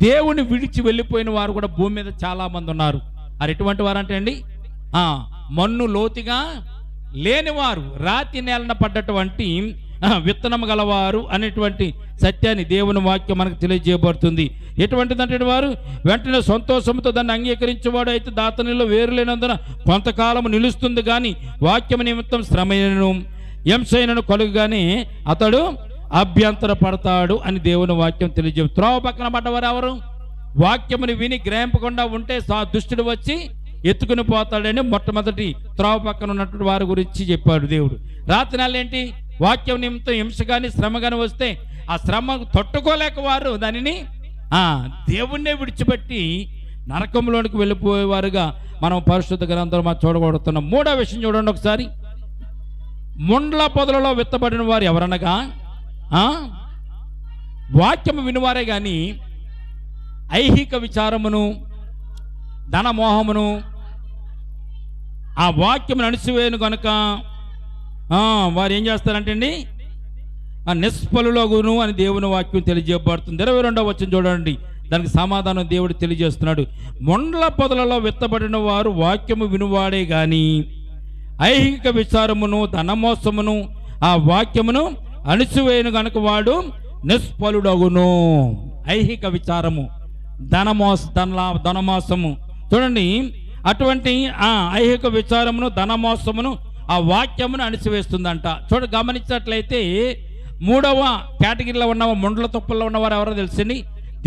Speaker 1: దేవుని విడిచి వెళ్ళిపోయిన వారు కూడా భూమి మీద చాలా మంది ఉన్నారు. అది ఎటువంటి వారు అంటే అండి, మన్ను లోతుగా లేనివారు, రాతి నేలన పడ్డటువంటి విత్తనం గలవారు అనేటువంటి సత్యాన్ని దేవుని వాక్యం మనకు తెలియజేయబడుతుంది. ఎటువంటిదంటే వారు వెంటనే సంతోషంతో దాన్ని అంగీకరించేవాడు అయితే దాతనిలో వేరు లేనందున కొంతకాలం నిలుస్తుంది. కానీ వాక్యం నిమిత్తం శ్రమైనను హింసైనను కలుగుగానే అతడు అభ్యంతర పడతాడు అని దేవుని వాక్యం తెలియజేస్తుంది. త్రోవ పక్కన పడ్డవారు ఎవరు? వాక్యముని విని గ్రహింపకుండా ఉంటే దుష్టుడు వచ్చి ఎత్తుకుని పోతాడని మొట్టమొదటి త్రోవ పక్కన ఉన్నటువంటి వారి గురించి చెప్పాడు దేవుడు. రాత్రి నెల ఏంటి? వాక్యం నిమిత్తం హింస కానీ శ్రమ కానీ వస్తే ఆ శ్రమ తట్టుకోలేక వారు దానిని దేవుణ్ణే విడిచిపెట్టి నరకంలోనికి వెళ్ళిపోయేవారుగా మనం పరిశుద్ధ గ్రంథంలో మనం చూడగలుగుతున్నాం. మూడో విషయం చూడండి ఒకసారి. ముండ్ల పొదలలో విత్తబడిన వారు ఎవరనగా వాక్యము వినువారే కానీ ఐహిక విచారమును ధనమోహమును ఆ వాక్యమును అణిసివేయను కనుక వారు ఏం చేస్తారంటే అండి నిష్ఫలులగును అని దేవుని వాక్యం తెలియజేయబడుతుంది. 22వ వచనం చూడండి, దానికి సమాధానం దేవుడు తెలియజేస్తున్నాడు. ముండ్ల పొదలలో విత్తబడిన వారు వాక్యము వినువాడే గాని ఐహిక విచారమును ధనమోసమును ఆ వాక్యమును అణిసివేయను గనుక వాడు నిష్ఫలుడగును. ఐహిక విచారము ధనమోసము చూడండి, అటువంటి ఐహిక విచారమును ధనమోసమును ఆ వాక్యమును అణిసివేస్తుందంట. గమనించినట్లయితే మూడవ కేటగిరీలో ఉన్న ముండ్ల తుప్పల్లో ఉన్నవారు ఎవరో తెలుసండి,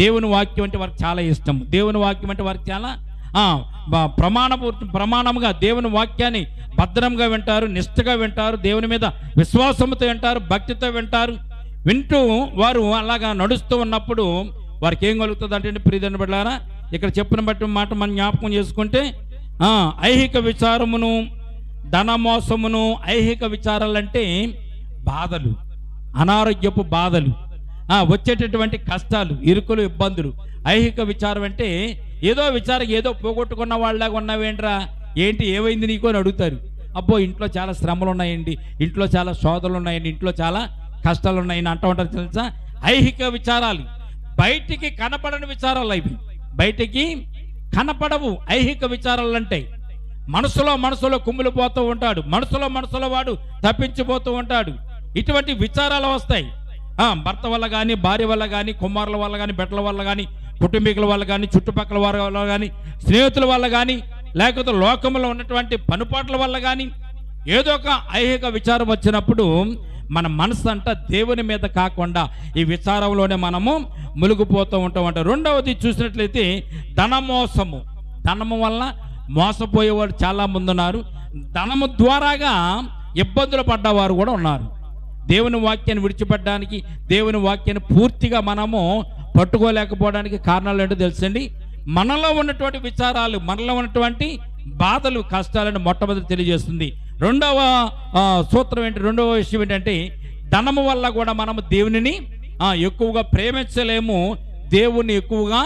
Speaker 1: దేవుని వాక్యం అంటే వారికి చాలా ఇష్టం. దేవుని వాక్యం అంటే వారికి చాలా ప్రమాణముగా దేవుని వాక్యాన్ని భద్రంగా వింటారు, నిష్ఠగా వింటారు, దేవుని మీద విశ్వాసంతో వింటారు, భక్తితో వింటారు. వింటూ వారు అలాగా నడుస్తూ ఉన్నప్పుడు వారికి ఏం కలుగుతుంది అంటే ప్రియమైన బిడ్డలారా, ఇక్కడ చెప్పిన బట్టి మాట మనం జ్ఞాపకం చేసుకుంటే ఐహిక విచారమును ధనమోసమును ఐహిక విచారాలంటే బాధలు, అనారోగ్యపు బాధలు, వచ్చేటటువంటి కష్టాలు, ఇరుకులు, ఇబ్బందులు. ఐహిక విచారం అంటే ఏదో విచారం, ఏదో పోగొట్టుకున్న వాళ్ళలాగా ఉన్నావేంట్రా, ఏంటి ఏమైంది నీకు అని అడుగుతారు. అబ్బో ఇంట్లో చాలా శ్రమలు ఉన్నాయండి, ఇంట్లో చాలా శోధనలు ఉన్నాయండి, ఇంట్లో చాలా కష్టాలు ఉన్నాయని అంటూ ఉంటారు తెలుసా. ఐహిక విచారాలు బయటికి కనపడని విచారాలు, అవి బయటికి కనపడవు. ఐహిక విచారాలు అంటే మనసులో కుమ్మిలిపోతూ ఉంటాడు, మనసులో వాడు తప్పించిపోతూ ఉంటాడు. ఇటువంటి విచారాలు వస్తాయి. భర్త వల్ల కానీ, భార్య వల్ల కానీ, కుమారుల వల్ల కానీ, బిడ్డల వల్ల కానీ, కుటుంబీకుల వల్ల కానీ, చుట్టుపక్కల వారి వల్ల కానీ, స్నేహితుల వల్ల కానీ, లేకపోతే లోకంలో ఉన్నటువంటి పనుపాట్ల వల్ల కానీ ఏదో ఒక ఐహిక విచారం వచ్చినప్పుడు మన మనసు అంతా దేవుని మీద కాకుండా ఈ విచారంలోనే మనము మునిగిపోతూ ఉంటామంట. రెండవది చూసినట్లయితే ధనమోసము. ధనము వల్ల మోసపోయేవారు చాలా మంది ఉన్నారు. ధనము ద్వారాగా ఇబ్బందులు పడ్డవారు కూడా ఉన్నారు. దేవుని వాక్యాన్ని విడిచిపెట్టడానికి, దేవుని వాక్యాన్ని పూర్తిగా మనము పట్టుకోలేకపోవడానికి కారణాలు ఏంటో తెలుసండి. మనలో ఉన్నటువంటి విచారాలు, మనలో ఉన్నటువంటి బాధలు, కష్టాలను మొట్టమొదటి తెలియజేస్తుంది. రెండవ సూత్రం ఏంటి, రెండవ విషయం ఏంటంటే ధనము వల్ల కూడా మనము దేవునిని ఎక్కువగా ప్రేమించలేము, దేవుని ఎక్కువగా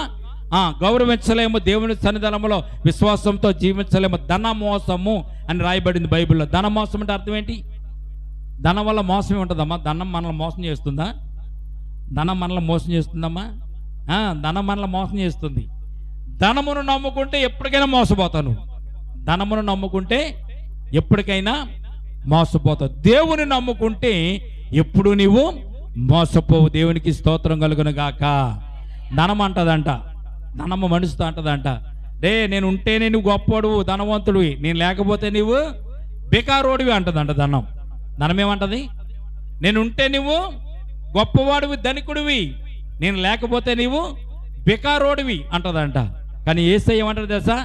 Speaker 1: గౌరవించలేము, దేవుని సన్నిధానంలో విశ్వాసంతో జీవించలేము. ధనమోసము అని రాయబడింది బైబిల్లో. ధనమోసం అంటే అర్థం ఏంటి? ధనం వల్ల మోసమే ఉంటుందమ్మా. ధనం మనల్ని మోసం చేస్తుందా? ధనం మనల్ని మోసం చేస్తుందమ్మా? ధనం మనల్ని మోసం చేస్తుంది. ధనమును నమ్ముకుంటే ఎప్పటికైనా మోసపోతాను. ధనమును నమ్ముకుంటే ఎప్పటికైనా మోసపోతావు. దేవుని నమ్ముకుంటే ఎప్పుడు నీవు మోసపోవు. దేవునికి స్తోత్రం కలుగును గాక. ధనం అంటదంట, ధనము మనుషుతో అంటదంట, నేను ఉంటేనే నువ్వు గొప్పవాడువు, ధనవంతుడివి, నేను లేకపోతే నీవు బేకారోడివి అంటదంట ధనం. ధనమేమంటది? నేను ఉంటే నువ్వు గొప్పవాడివి, ధనికుడివి, నేను లేకపోతే నీవు బేకారోడివి అంటదంట. కానీ యేసయ్య ఏమంటాడు తెలుసా?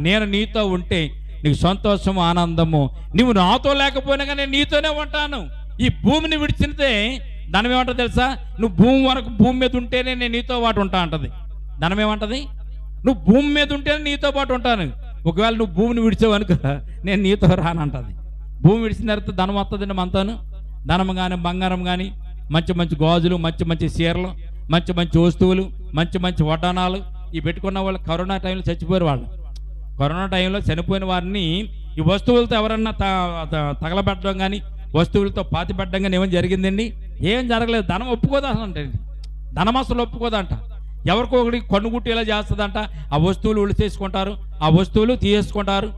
Speaker 1: నేను నీతో ఉంటే నీకు సంతోషము, ఆనందము. నువ్వు నాతో లేకపోయినా కానీ నేను నీతోనే ఉంటాను. ఈ భూమిని విడిచితే ధనం ఏమంటది తెలుసా? నువ్వు భూమి వరకు, భూమి మీద ఉంటేనే నేను నీతో పాటు ఉంటా అంటది. ధనం ఏమంటది? నువ్వు భూమి మీద ఉంటేనే నీతో పాటు ఉంటాను, ఒకవేళ నువ్వు భూమిని విడిచావనుకో నేను నీతో రానంటది. భూమి విడిచిన తర్వాత ధనం వస్తుందండి మనతోను. ధనం కానీ, బంగారం కానీ, మంచి మంచి గాజులు, మంచి మంచి చీరలు, మంచి మంచి వస్తువులు, మంచి మంచి వడ్డానాలు ఇవి పెట్టుకున్న వాళ్ళు కరోనా టైంలో చచ్చిపోయారు. వాళ్ళు కరోనా టైంలో చనిపోయిన వారిని ఈ వస్తువులతో ఎవరన్నా తగలబెట్టడం కానీ, వస్తువులతో పాతిపెట్టడం కానీ ఏమైనా జరిగిందండి? ఏం జరగలేదు. ధనం ఒప్పుకోదా అంటే, ధనం అసలు ఒప్పుకోదంట. ఎవరికో ఒకటి కన్నుగుట్టేలా చేస్తుందంట. ఆ వస్తువులు ఉడిచేసుకుంటారు, ఆ వస్తువులు తీసేసుకుంటారు.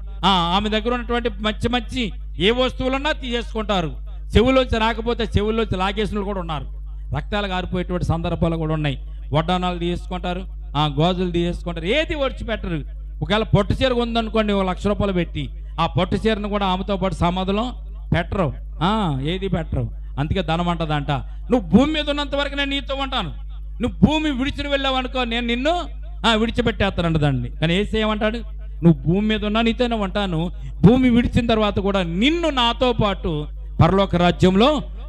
Speaker 1: ఆమె దగ్గర ఉన్నటువంటి మంచి మంచి ఏ వస్తువులన్నా తీసేసుకుంటారు. చెవుల్లోంచి రాకపోతే చెవుల్లోంచి లాగేసిన కూడా ఉన్నారు. రక్తాలు కారిపోయేటువంటి సందర్భాలు కూడా ఉన్నాయి. వడ్డానాలు తీసేసుకుంటారు, గాజులు తీసేసుకుంటారు, ఏది ఒడిచిపెట్టరు. ఒకవేళ పొట్టు చీర ఉందనుకోండి, 1 లక్ష రూపాయలు పెట్టి ఆ పొట్టు చీరను కూడా ఆమెతో పాటు సమాధిలో పెట్టరు, ఏది పెట్టరు. అందుకే ధనం అంటదంట, నువ్వు భూమి మీద ఉన్నంత వరకు నేను నీతో ఉంటాను, నువ్వు భూమి విడిచి వెళ్ళావు అనుకో నేను నిన్ను విడిచిపెట్టేస్తానంట దాన్ని. కానీ యేసయ్య ఏమంటాడు? నువ్వు భూమి మీద ఉన్నా నీతోనే ఉంటాను, భూమి విడిచిన తర్వాత కూడా నిన్ను నాతో పాటు పరలోక రాజ్యంలో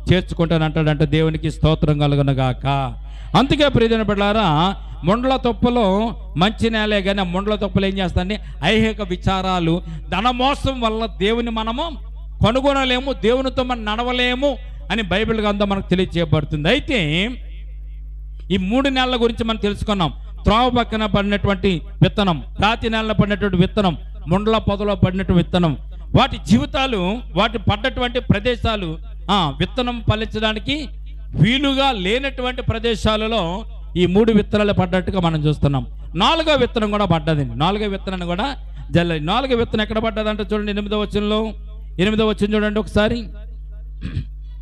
Speaker 1: చేర్చుకుంటాను అంటాడంట. దేవునికి స్తోత్రం కలుగును గాక. అందుకే ప్రియమైన బిడ్డలారా, ముండ్ల తొప్పలో మంచి నేలే, కానీ ఆ ముండ్ల తొప్పలు ఏం చేస్తాయండి? ఐహిక విచారాలు, ధనమోసం వల్ల దేవుని మనము కనుగొనలేము, దేవునితో మనం నడవలేము అని బైబిల్ గ్రంథం మనకు తెలియజేయబడుతుంది. అయితే ఈ 3 నెలల గురించి మనం తెలుసుకున్నాం. త్రోవ పక్కన పడినటువంటి విత్తనం, రాతి నేలలో పడినటువంటి విత్తనం, ముండ్ల పొదలో పడినటువంటి విత్తనం, వాటి జీవితాలు, వాటి పడ్డటువంటి ప్రదేశాలు, విత్తనం ఫలించడానికి వీలుగా లేనటువంటి ప్రదేశాలలో ఈ 3 విత్తనాలు పడ్డట్టుగా మనం చూస్తున్నాం. 4వ విత్తనం కూడా పడ్డదండి. 4వ విత్తనాన్ని కూడా జల్లి. 4వ విత్తనం ఎక్కడ పడ్డదంటే చూడండి, 8వ వచనంలో. 8వ వచనం చూడండి ఒకసారి.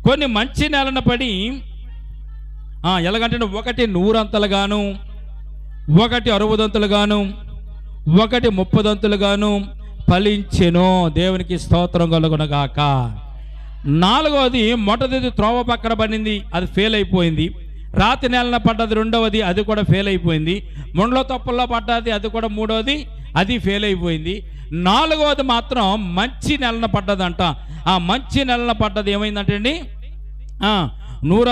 Speaker 1: కొన్ని మంచి నేలన పడి ఎలాగంటే 1 100 1 60 1 30 ఫలించెను. దేవునికి స్తోత్రం కలుగునగాక. 4వది, మొదటిది త్రోవ పక్కన పడింది, అది ఫెయిల్ అయిపోయింది. రాతి నేలన పడ్డది 2వది, అది కూడా ఫెయిల్ అయిపోయింది. ముండ్ల తొప్పల్లో పడ్డది, అది కూడా 3వది, అది ఫెయిల్ అయిపోయింది. 4వది మాత్రం మంచి నెలన పడ్డదంట. ఆ మంచి నెలన పడ్డది ఏమైందంటే అండి, 100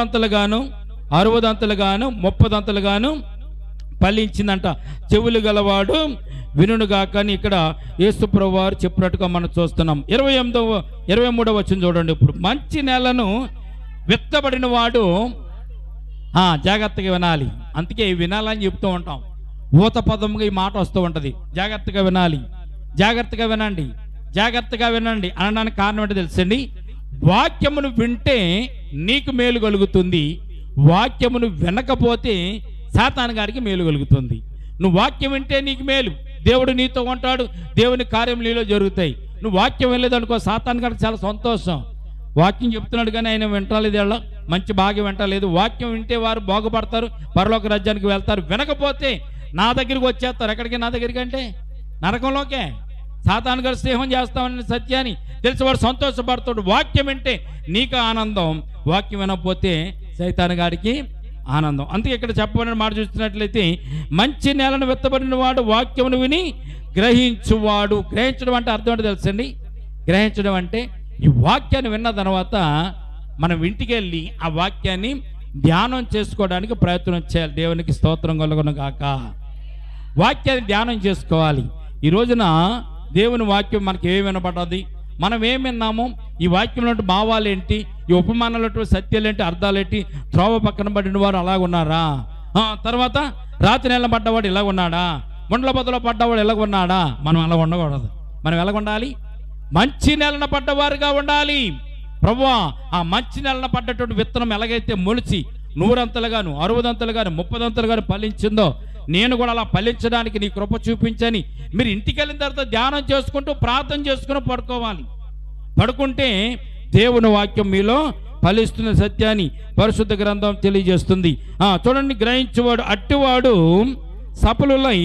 Speaker 1: 60 30 ఫలించిందంట. చెవులు గలవాడు వినుగాక అని ఇక్కడ యేసుప్రభువు వారు చెప్పినట్టుగా మనం చూస్తున్నాం. 23వ వచనం చూడండి. ఇప్పుడు మంచి నేలను విత్తబడిన వాడు జాగ్రత్తగా వినాలి. అందుకే వినాలని చెప్తూ ఉంటాం. ఊత పదముగా ఈ మాట వస్తూ ఉంటుంది, జాగ్రత్తగా వినాలి, జాగ్రత్తగా వినండి, జాగ్రత్తగా వినండి అనడానికి కారణం ఏంటో తెలుసండి? వాక్యమును వింటే నీకు మేలు కలుగుతుంది, వాక్యమును వినకపోతే సాతాను గారికి మేలు కలుగుతుంది. నువ్వు వాక్యం వింటే నీకు మేలు, దేవుడు నీతో ఉంటాడు, దేవుని కార్యం నీలో జరుగుతాయి. నువ్వు వాక్యం వెళ్ళలేదనుకో, సాతాను గారికి చాలా సంతోషం. వాక్యం చెప్తున్నాడు కానీ ఆయన వింటలేదు, వాళ్ళ మంచి భాగ్యం వింటలేదు. వాక్యం వింటే వారు బాగుపడతారు, పరలోక రాజ్యానికి వెళ్తారు. వినకపోతే నా దగ్గరికి వచ్చేస్తారు. ఎక్కడికి? నా దగ్గరికి అంటే నరకంలోకే. సాతాను గారు స్నేహం చేస్తామని సత్యాన్ని తెలిసి వాడు సంతోషపడతాడు. వాక్యం వింటే నీకు ఆనందం, వాక్యం వినకపోతే సైతాను గారికి ఆనందం. అందుకే ఇక్కడ చెప్పబడిన మాట చూస్తున్నట్లయితే, మంచి నేలను విత్తబడిన వాడు వాక్యమును విని గ్రహించువాడు. గ్రహించడం అంటే అర్థం ఏంటో తెలుసండి? గ్రహించడం అంటే ఈ వాక్యాన్ని విన్న తర్వాత మనం ఇంటికి వెళ్ళి ఆ వాక్యాన్ని ధ్యానం చేసుకోవడానికి ప్రయత్నం చేయాలి. దేవునికి స్తోత్రం కలుగునుగాక. వాక్యాన్ని ధ్యానం చేసుకోవాలి. ఈ రోజున దేవుని వాక్యం మనకి ఏమి వినపడ్డది, మనం ఏం విన్నాము, ఈ వాక్యంలో భావాలు ఏంటి, ఈ ఉపమానాలు సత్యాలు ఏంటి, అర్థాలు ఏంటి, త్రోవ పక్కన పడిన వారు అలాగున్నారా, తర్వాత రాతి నేల పడ్డవాడు ఇలా ఉన్నాడా, ముండ్ల పొదలో పడ్డవాడు ఎలా ఉన్నాడా? మనం అలా ఉండకూడదు. మనం ఎలా ఉండాలి? మంచి నేలన పడ్డవారుగా ఉండాలి. ప్రభువా, ఆ మంచి నేలన పడ్డటువంటి విత్తనం ఎలాగైతే మొలిచి 100 60 30 ఫలించిందో, నేను కూడా అలా ఫలించడానికి నీ కృప చూపించని మీరు ఇంటికి వెళ్ళిన తర్వాత ధ్యానం చేసుకుంటూ ప్రార్థన చేసుకుని పడుకోవాలి. పడుకుంటే దేవుని వాక్యం మీలో ఫలిస్తున్న సత్యాన్ని పరిశుద్ధ గ్రంథం తెలియజేస్తుంది. చూడండి, గ్రహించేవాడు అట్టివాడు సఫలులై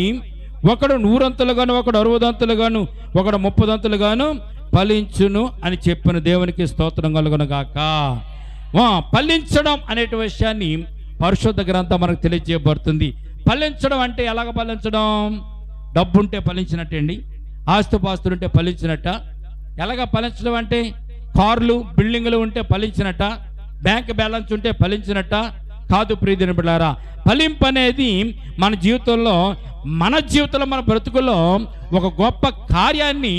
Speaker 1: ఒకడు 100 ఒకడు 60 ఒకడు 30 ఫలించును అని చెప్పిన దేవునికి స్తోత్రం కలుగునుగాక. ఫలించడం అనే విషయాన్ని పరిశుద్ధ గ్రంథం మనకు తెలియజేయబడుతుంది. ఫలించడం అంటే ఎలాగ ఫలించడం? డబ్బుంటే ఫలించినట్టే అండి, ఆస్తుపాస్తులు ఉంటే ఫలించినట్ట. ఎలాగ ఫలించడం అంటే కార్లు బిల్డింగులు ఉంటే ఫలించినట్ట, బ్యాంక్ బ్యాలెన్స్ ఉంటే ఫలించినట్ట కాదు. ప్రియమైన బిడ్డలారా, ఫలింపు అనేది మన జీవితంలో మన బ్రతుకుల్లో ఒక గొప్ప కార్యాన్ని,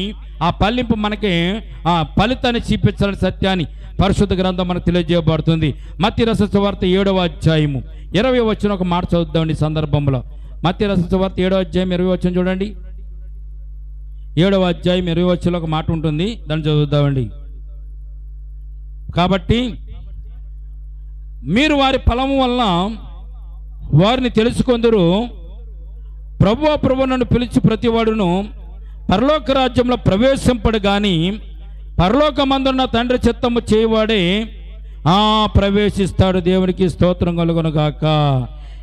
Speaker 1: ఆ ఫలింపు మనకి ఫలితాన్ని చూపించాలని సత్యాన్ని పరిశుద్ధ గ్రంథం మనకు తెలియజేయబడుతుంది. మత్తయి రాసిన సువార్త 7వ అధ్యాయము 20వ వచనం ఒక మాట చదువుదామండి. ఈ సందర్భంలో మత్తయి రాసిన సువార్త 7వ అధ్యాయం 20వ వచనం చూడండి. 7వ అధ్యాయం 20వ వచనంలో ఒక మాట ఉంటుంది, దాన్ని చదువుదామండి. కాబట్టి మీరు వారి ఫలము వల్ల వారిని తెలుసుకొందురు. ప్రభువు నన్ను పిలిచి ప్రతివాడును పరలోక రాజ్యంలో ప్రవేశింపడు గాని పరలోకమందున్న తండ్రి చిత్తము చేయవాడే ప్రవేశిస్తాడు. దేవునికి స్తోత్రం కలుగునుగాక.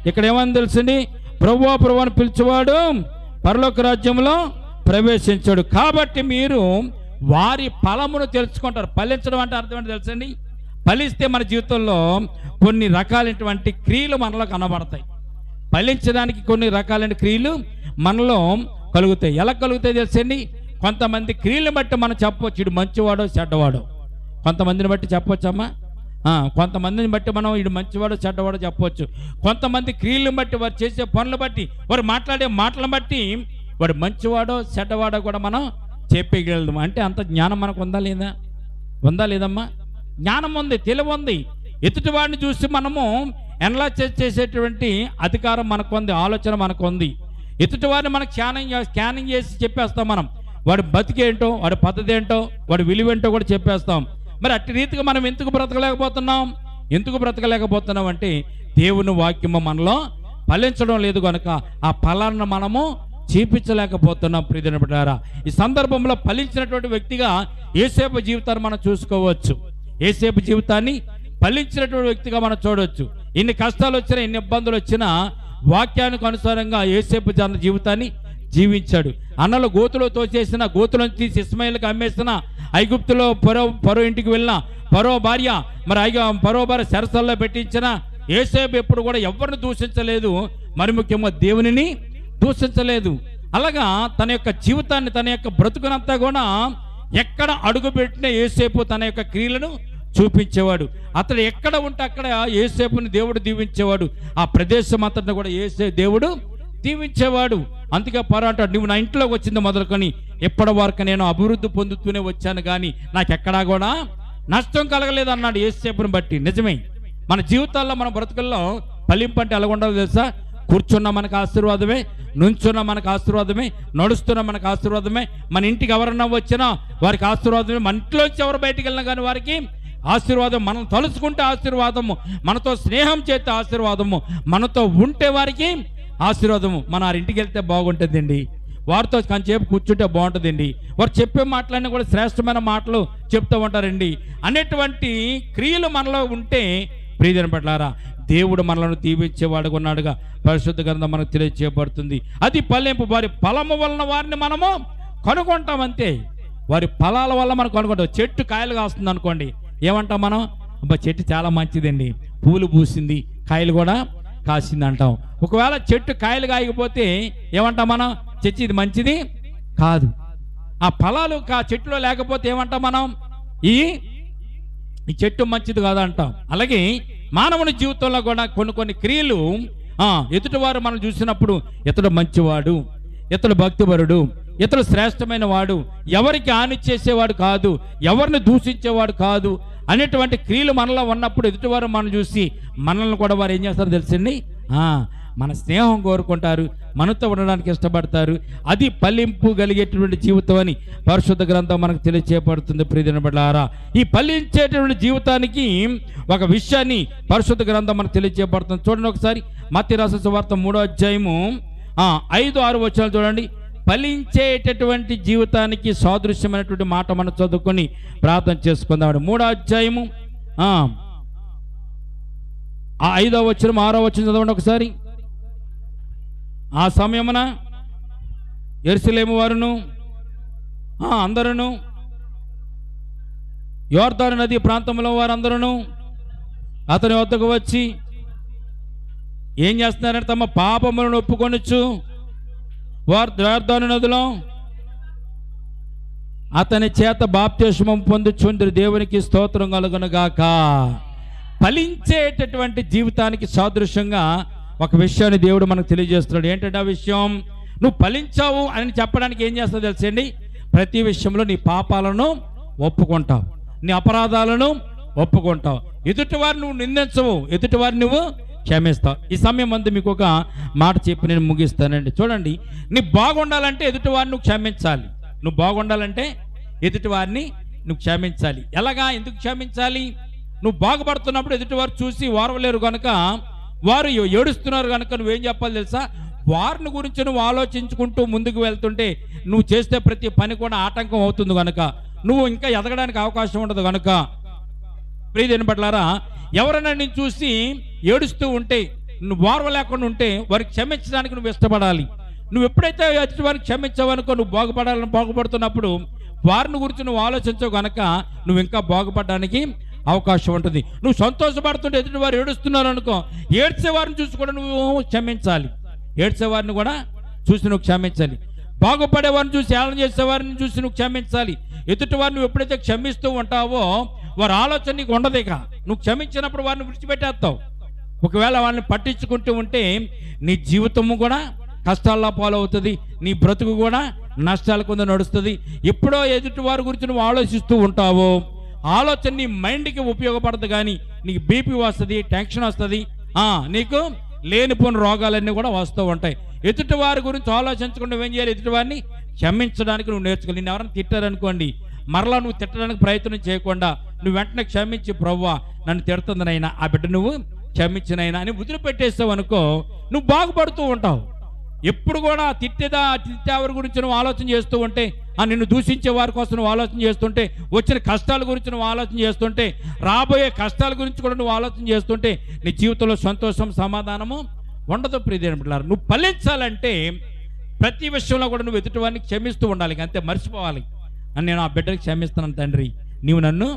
Speaker 1: ఇక్కడ ఏమని తెలుసండి? ప్రభువుని పిలిచేవాడు పరలోక రాజ్యంలో ప్రవేశించాడు. కాబట్టి మీరు వారి ఫలమును తెలుసుకుంటారు. ఫలించడం అంటే అర్థం ఏంటో తెలుసండి? ఫలిస్తే మన జీవితంలో కొన్ని రకాలైనటువంటి క్రియలు మనలో కనబడతాయి. ఫలించడానికి కొన్ని రకాలైన క్రియలు మనలో కలుగుతాయి. ఎలా కలుగుతాయి తెలుసండి? కొంతమంది క్రియలను బట్టి మనం చెప్పవచ్చు, ఇటు మంచివాడో చెడ్డవాడో. కొంతమందిని బట్టి చెప్పవచ్చమ్మా. కొంతమందిని బట్టి మనం వీడు మంచివాడు చెడ్డవాడు చెప్పవచ్చు. కొంతమంది క్రియలను బట్టి, వారు చేసే పనులు బట్టి, వారు మాట్లాడే మాటలను బట్టి వాడు మంచివాడో చెడ్డవాడో కూడా మనం చెప్పగలదు. అంటే అంత జ్ఞానం మనకు ఉందా లేదా? ఉందా లేదమ్మా? జ్ఞానం ఉంది, తెలివి ఉంది. ఎదుటివాడిని చూసి మనము ఎనలైజ్ చేసేటువంటి అధికారం మనకు ఉంది, ఆలోచన మనకు ఉంది. ఎదుటివాడిని మనం స్కానింగ్ చేసి చెప్పేస్తాం. మనం వాడి బతికేంటో, వాడి పద్ధతి ఏంటో, వాడి విలువేంటో కూడా చెప్పేస్తాం. మరి అట్టి రీతిగా మనం ఎందుకు బ్రతకలేకపోతున్నాం అంటే దేవుని వాక్యము మనలో ఫలించడం లేదు కనుక ఆ ఫలాన్ని మనము చూపించలేకపోతున్నాం. ప్రియమైన బిడ్డలారా, ఈ సందర్భంలో ఫలించినటువంటి వ్యక్తిగా యోసేపు జీవితాన్ని మనం చూసుకోవచ్చు. యోసేపు జీవితాన్ని ఫలించినటువంటి వ్యక్తిగా మనం చూడవచ్చు. ఎన్ని కష్టాలు వచ్చినా, ఎన్ని ఇబ్బందులు వచ్చినా వాక్యానికి అనుసారంగా యోసేపు తన జీవితాన్ని జీవించాడు. అన్నలు గోతులో తోచేసిన, గోతులను తీసి ఇస్మాయిల్కి అమ్మేసిన, ఐగుప్తులో ఫరో ఇంటికి వెళ్ళిన ఫరో భార్య ఫరో భార్య చెరసాల్లో పెట్టించిన యోసేపు ఎప్పుడు కూడా ఎవరిని దూషించలేదు, మరి ముఖ్యంగా దేవునిని దూషించలేదు. అలాగా తన యొక్క జీవితాన్ని, తన యొక్క బ్రతుకునంతా కూడా ఎక్కడ అడుగుపెట్టిన యోసేపు తన యొక్క క్రియలను చూపించేవాడు. అతడు ఎక్కడ ఉంటే అక్కడ యోసేపుని దేవుడు దీవించేవాడు. ఆ ప్రదేశం అంతటిని కూడా దేవుడు దీవించేవాడు. అందుకే ఫరో అంటాడు, నువ్వు నా ఇంట్లోకి వచ్చింది మొదలుకొని ఎప్పటి వరకు నేను అభివృద్ధి పొందుతూనే వచ్చాను, కానీ నాకెక్కడా కూడా నష్టం కలగలేదు అన్నాడు యోసేపుని బట్టి. నిజమే, మన జీవితాల్లో, మన బ్రతుకుల్లో ఫలింపు అంటే ఎలా ఉండాలో తెలుసా? కూర్చున్న మనకు ఆశీర్వాదమే, నుంచున్న మనకు ఆశీర్వాదమే, నడుస్తున్న మనకు ఆశీర్వాదమే. మన ఇంటికి ఎవరన్నా వచ్చినా వారికి ఆశీర్వాదమే. మన ఇంట్లోంచి ఎవరు బయటికి వెళ్ళినా కానీ వారికి ఆశీర్వాదం. మనం తలుచుకుంటే ఆశీర్వాదము, మనతో స్నేహం చేస్తే ఆశీర్వాదము, మనతో ఉంటే వారికి ఆశీర్వాదము. మన ఇంటికి వెళ్తే బాగుంటుందండి, వారితో కొంచెంసేపు కూర్చుంటే బాగుంటుందండి, వారు చెప్పే మాటలన్నీ కూడా శ్రేష్టమైన మాటలు చెప్తూ ఉంటారండి అనేటువంటి క్రియలు మనలో ఉంటే ప్రియమైన బిడ్డలారా, దేవుడు మనలను దీవించేవాడుగా ఉన్నాడుగా పరిశుద్ధ గ్రంథం మనకు తెలియజేయబడుతుంది. అది ఫలింపు. వారి ఫలము వలన వారిని మనము కనుగొంటాం. అంతే, వారి ఫలాల వల్ల మనం కనుగొంటాం. చెట్టు కాయలు కాస్తుంది అనుకోండి, ఏమంటాం మనం? అబ్బా చెట్టు చాలా మంచిదండి, పూలు పూసింది, కాయలు కూడా కాసింది అంటాం. ఒకవేళ చెట్టు కాయలు కాయకపోతే ఏమంటాం మనం? చెట్టు ఇది మంచిది కాదు. ఆ ఫలాలు చెట్టులో లేకపోతే ఏమంటాం మనం? ఈ చెట్టు మంచిది కాదు అంటాం. అలాగే మానవుని జీవితంలో కూడా కొన్ని క్రియలు ఎదుటివారు మనం చూసినప్పుడు ఇతడు మంచివాడు, ఇతడు భక్తిపరుడు, ఇతడు శ్రేష్టమైన వాడు, ఎవరికి హాని చేసేవాడు కాదు, ఎవరిని దూషించేవాడు కాదు అనేటువంటి క్రియలు మనలో ఉన్నప్పుడు ఎదుటివారు మనం చూసి మనల్ని కూడా వారు ఏం చేస్తారో తెలుసండి, మన స్నేహం కోరుకుంటారు, మనతో ఉండడానికి ఇష్టపడతారు. అది ఫలింపు కలిగేటువంటి జీవితం అని పరిశుద్ధ గ్రంథం మనకు తెలియజేయబడుతుంది. ప్రియమైన బిడ్డలారా, ఈ ఫలించేటువంటి జీవితానికి ఒక విషయాన్ని పరిశుద్ధ గ్రంథం మనకు తెలియజేయబడుతుంది. చూడండి ఒకసారి మత్తయి రాసిన సువార్త 3వ అధ్యాయము 5-6 వచనాలు చూడండి. ఫలించేటటువంటి జీవితానికి సాదృశ్యమైనటువంటి మాట మనం చదువుకొని ప్రార్థన చేసుకుందాం. 3వ అధ్యాయము 5వ వచనం 6వ వచనం చదవండి ఒకసారి. ఆ సమయమున యెరూషలేము వారును అందరూ, యోర్దాను నది ప్రాంతంలో వారందరూ అతని వద్దకు వచ్చి ఏం చేస్తున్నారంటే తమ పాపములను ఒప్పుకొనొచ్చు వారు యోర్దాను నదిలో అతని చేత బాప్తిస్మం పొందుచుందురు. దేవునికి స్తోత్రం కలుగునుగాక. ఫలించేటటువంటి జీవితానికి సాదృశ్యంగా ఒక విషయాన్ని దేవుడు మనకు తెలియజేస్తున్నాడు. ఏంటంటే ఆ విషయం, నువ్వు ఫలించావు అని చెప్పడానికి ఏం చేస్తావు తెలుసండి? ప్రతి విషయంలో నీ పాపాలను ఒప్పుకుంటావు, నీ అపరాధాలను ఒప్పుకుంటావు, ఎదుటివారిని నువ్వు నిందించవు, ఎదుటివారిని నువ్వు క్షమిస్తావు. ఈ సమయం అంతా మీకు ఒక మాట చెప్పి నేను ముగిస్తానండి. చూడండి, నీ బాగుండాలంటే ఎదుటివారిని నువ్వు క్షమించాలి. నువ్వు బాగుండాలంటే ఎదుటివారిని నువ్వు క్షమించాలి. ఎలాగా? ఎందుకు క్షమించాలి? నువ్వు బాగుపడుతున్నప్పుడు ఎదుటివారు చూసి వారవలేరు కనుక, వారు ఏడుస్తున్నారు కనుక నువ్వేం చెప్పాలి తెలుసా? వారిని గురించి నువ్వు ఆలోచించుకుంటూ ముందుకు వెళ్తుంటే నువ్వు చేస్తే ప్రతి పని కూడా ఆటంకం అవుతుంది కనుక, నువ్వు ఇంకా ఎదగడానికి అవకాశం ఉండదు కనుక, ప్రియమైన బిడ్డలారా, ఎవరైనా నేను చూసి ఏడుస్తూ ఉంటే, నువ్వు వారవ లేకుండా ఉంటే వారికి క్షమించడానికి నువ్వు ఇష్టపడాలి. నువ్వు ఎప్పుడైతే ఎదుటి వారికి క్షమించావనుకో, నువ్వు బాగుపడుతున్నప్పుడు వారిని గురించి నువ్వు ఆలోచించవు కనుక నువ్వు ఇంకా బాగుపడడానికి అవకాశం ఉంటుంది. నువ్వు సంతోషపడుతుంటే ఎదుటి వారు ఏడుస్తున్నారు అనుకో, ఏడ్చేవారిని చూసి కూడా నువ్వు క్షమించాలి, ఏడ్చేవారిని కూడా చూసి నువ్వు క్షమించాలి. బాగుపడే వారిని చూసి, ఏళన చేసేవారిని చూసి నువ్వు క్షమించాలి. ఎదుటి వారిని నువ్వు ఎప్పుడైతే క్షమిస్తూ ఉంటావో వారి ఆలోచన నీకు ఉండదు. ఇక నువ్వు క్షమించినప్పుడు వారిని విడిచిపెట్టేస్తావు. ఒకవేళ వాళ్ళని పట్టించుకుంటూ ఉంటే నీ జీవితము కూడా కష్టాల్లో పాలవుతుంది, నీ బ్రతుకు కూడా నష్టాల కింద నడుస్తుంది. ఎప్పుడో ఎదుటి వారి గురించి నువ్వు ఆలోచిస్తూ ఉంటావో ఆలోచన నీ మైండ్కి ఉపయోగపడదు, కానీ నీకు బీపీ వస్తుంది, టెన్షన్ వస్తుంది, నీకు లేనిపోని రోగాలన్నీ కూడా వస్తూ ఉంటాయి. ఎదుటి వారి గురించి ఆలోచించకుండా నువ్వేం చేయాలి? ఎదుటి వారిని క్షమించడానికి నువ్వు నేర్చుకోవాలి. నేను ఎవరైనా తిట్టారనుకోండి, మరలా నువ్వు తిట్టడానికి ప్రయత్నం చేయకుండా నువ్వు వెంటనే క్షమించి, ప్రభువా నన్ను తిడుతుందనైనా, ఆ బిడ్డ నువ్వు క్షమించినైనా అని వదిలిపెట్టేస్తావు అనుకో, నువ్వు బాగుపడుతూ ఉంటావు. ఎప్పుడు కూడా తిట్టేవారి గురించి నువ్వు ఆలోచన చేస్తూ ఉంటే, నిన్ను దూషించే వారి కోసం నువ్వు ఆలోచన చేస్తుంటే, వచ్చిన కష్టాల గురించి నువ్వు ఆలోచన చేస్తుంటే, రాబోయే కష్టాల గురించి కూడా నువ్వు ఆలోచన చేస్తుంటే నీ జీవితంలో సంతోషం, సమాధానము ఉండదు. ప్రియమైన బిడ్డలారా, నువ్వు ఫలించాలంటే ప్రతి విషయంలో కూడా నువ్వు ఎదుటివారిని క్షమిస్తూ ఉండాలి, అంతే, మర్చిపోవాలి. అని నేను ఆ బిడ్డకి క్షమిస్తున్నాను తండ్రి, నీవు నన్ను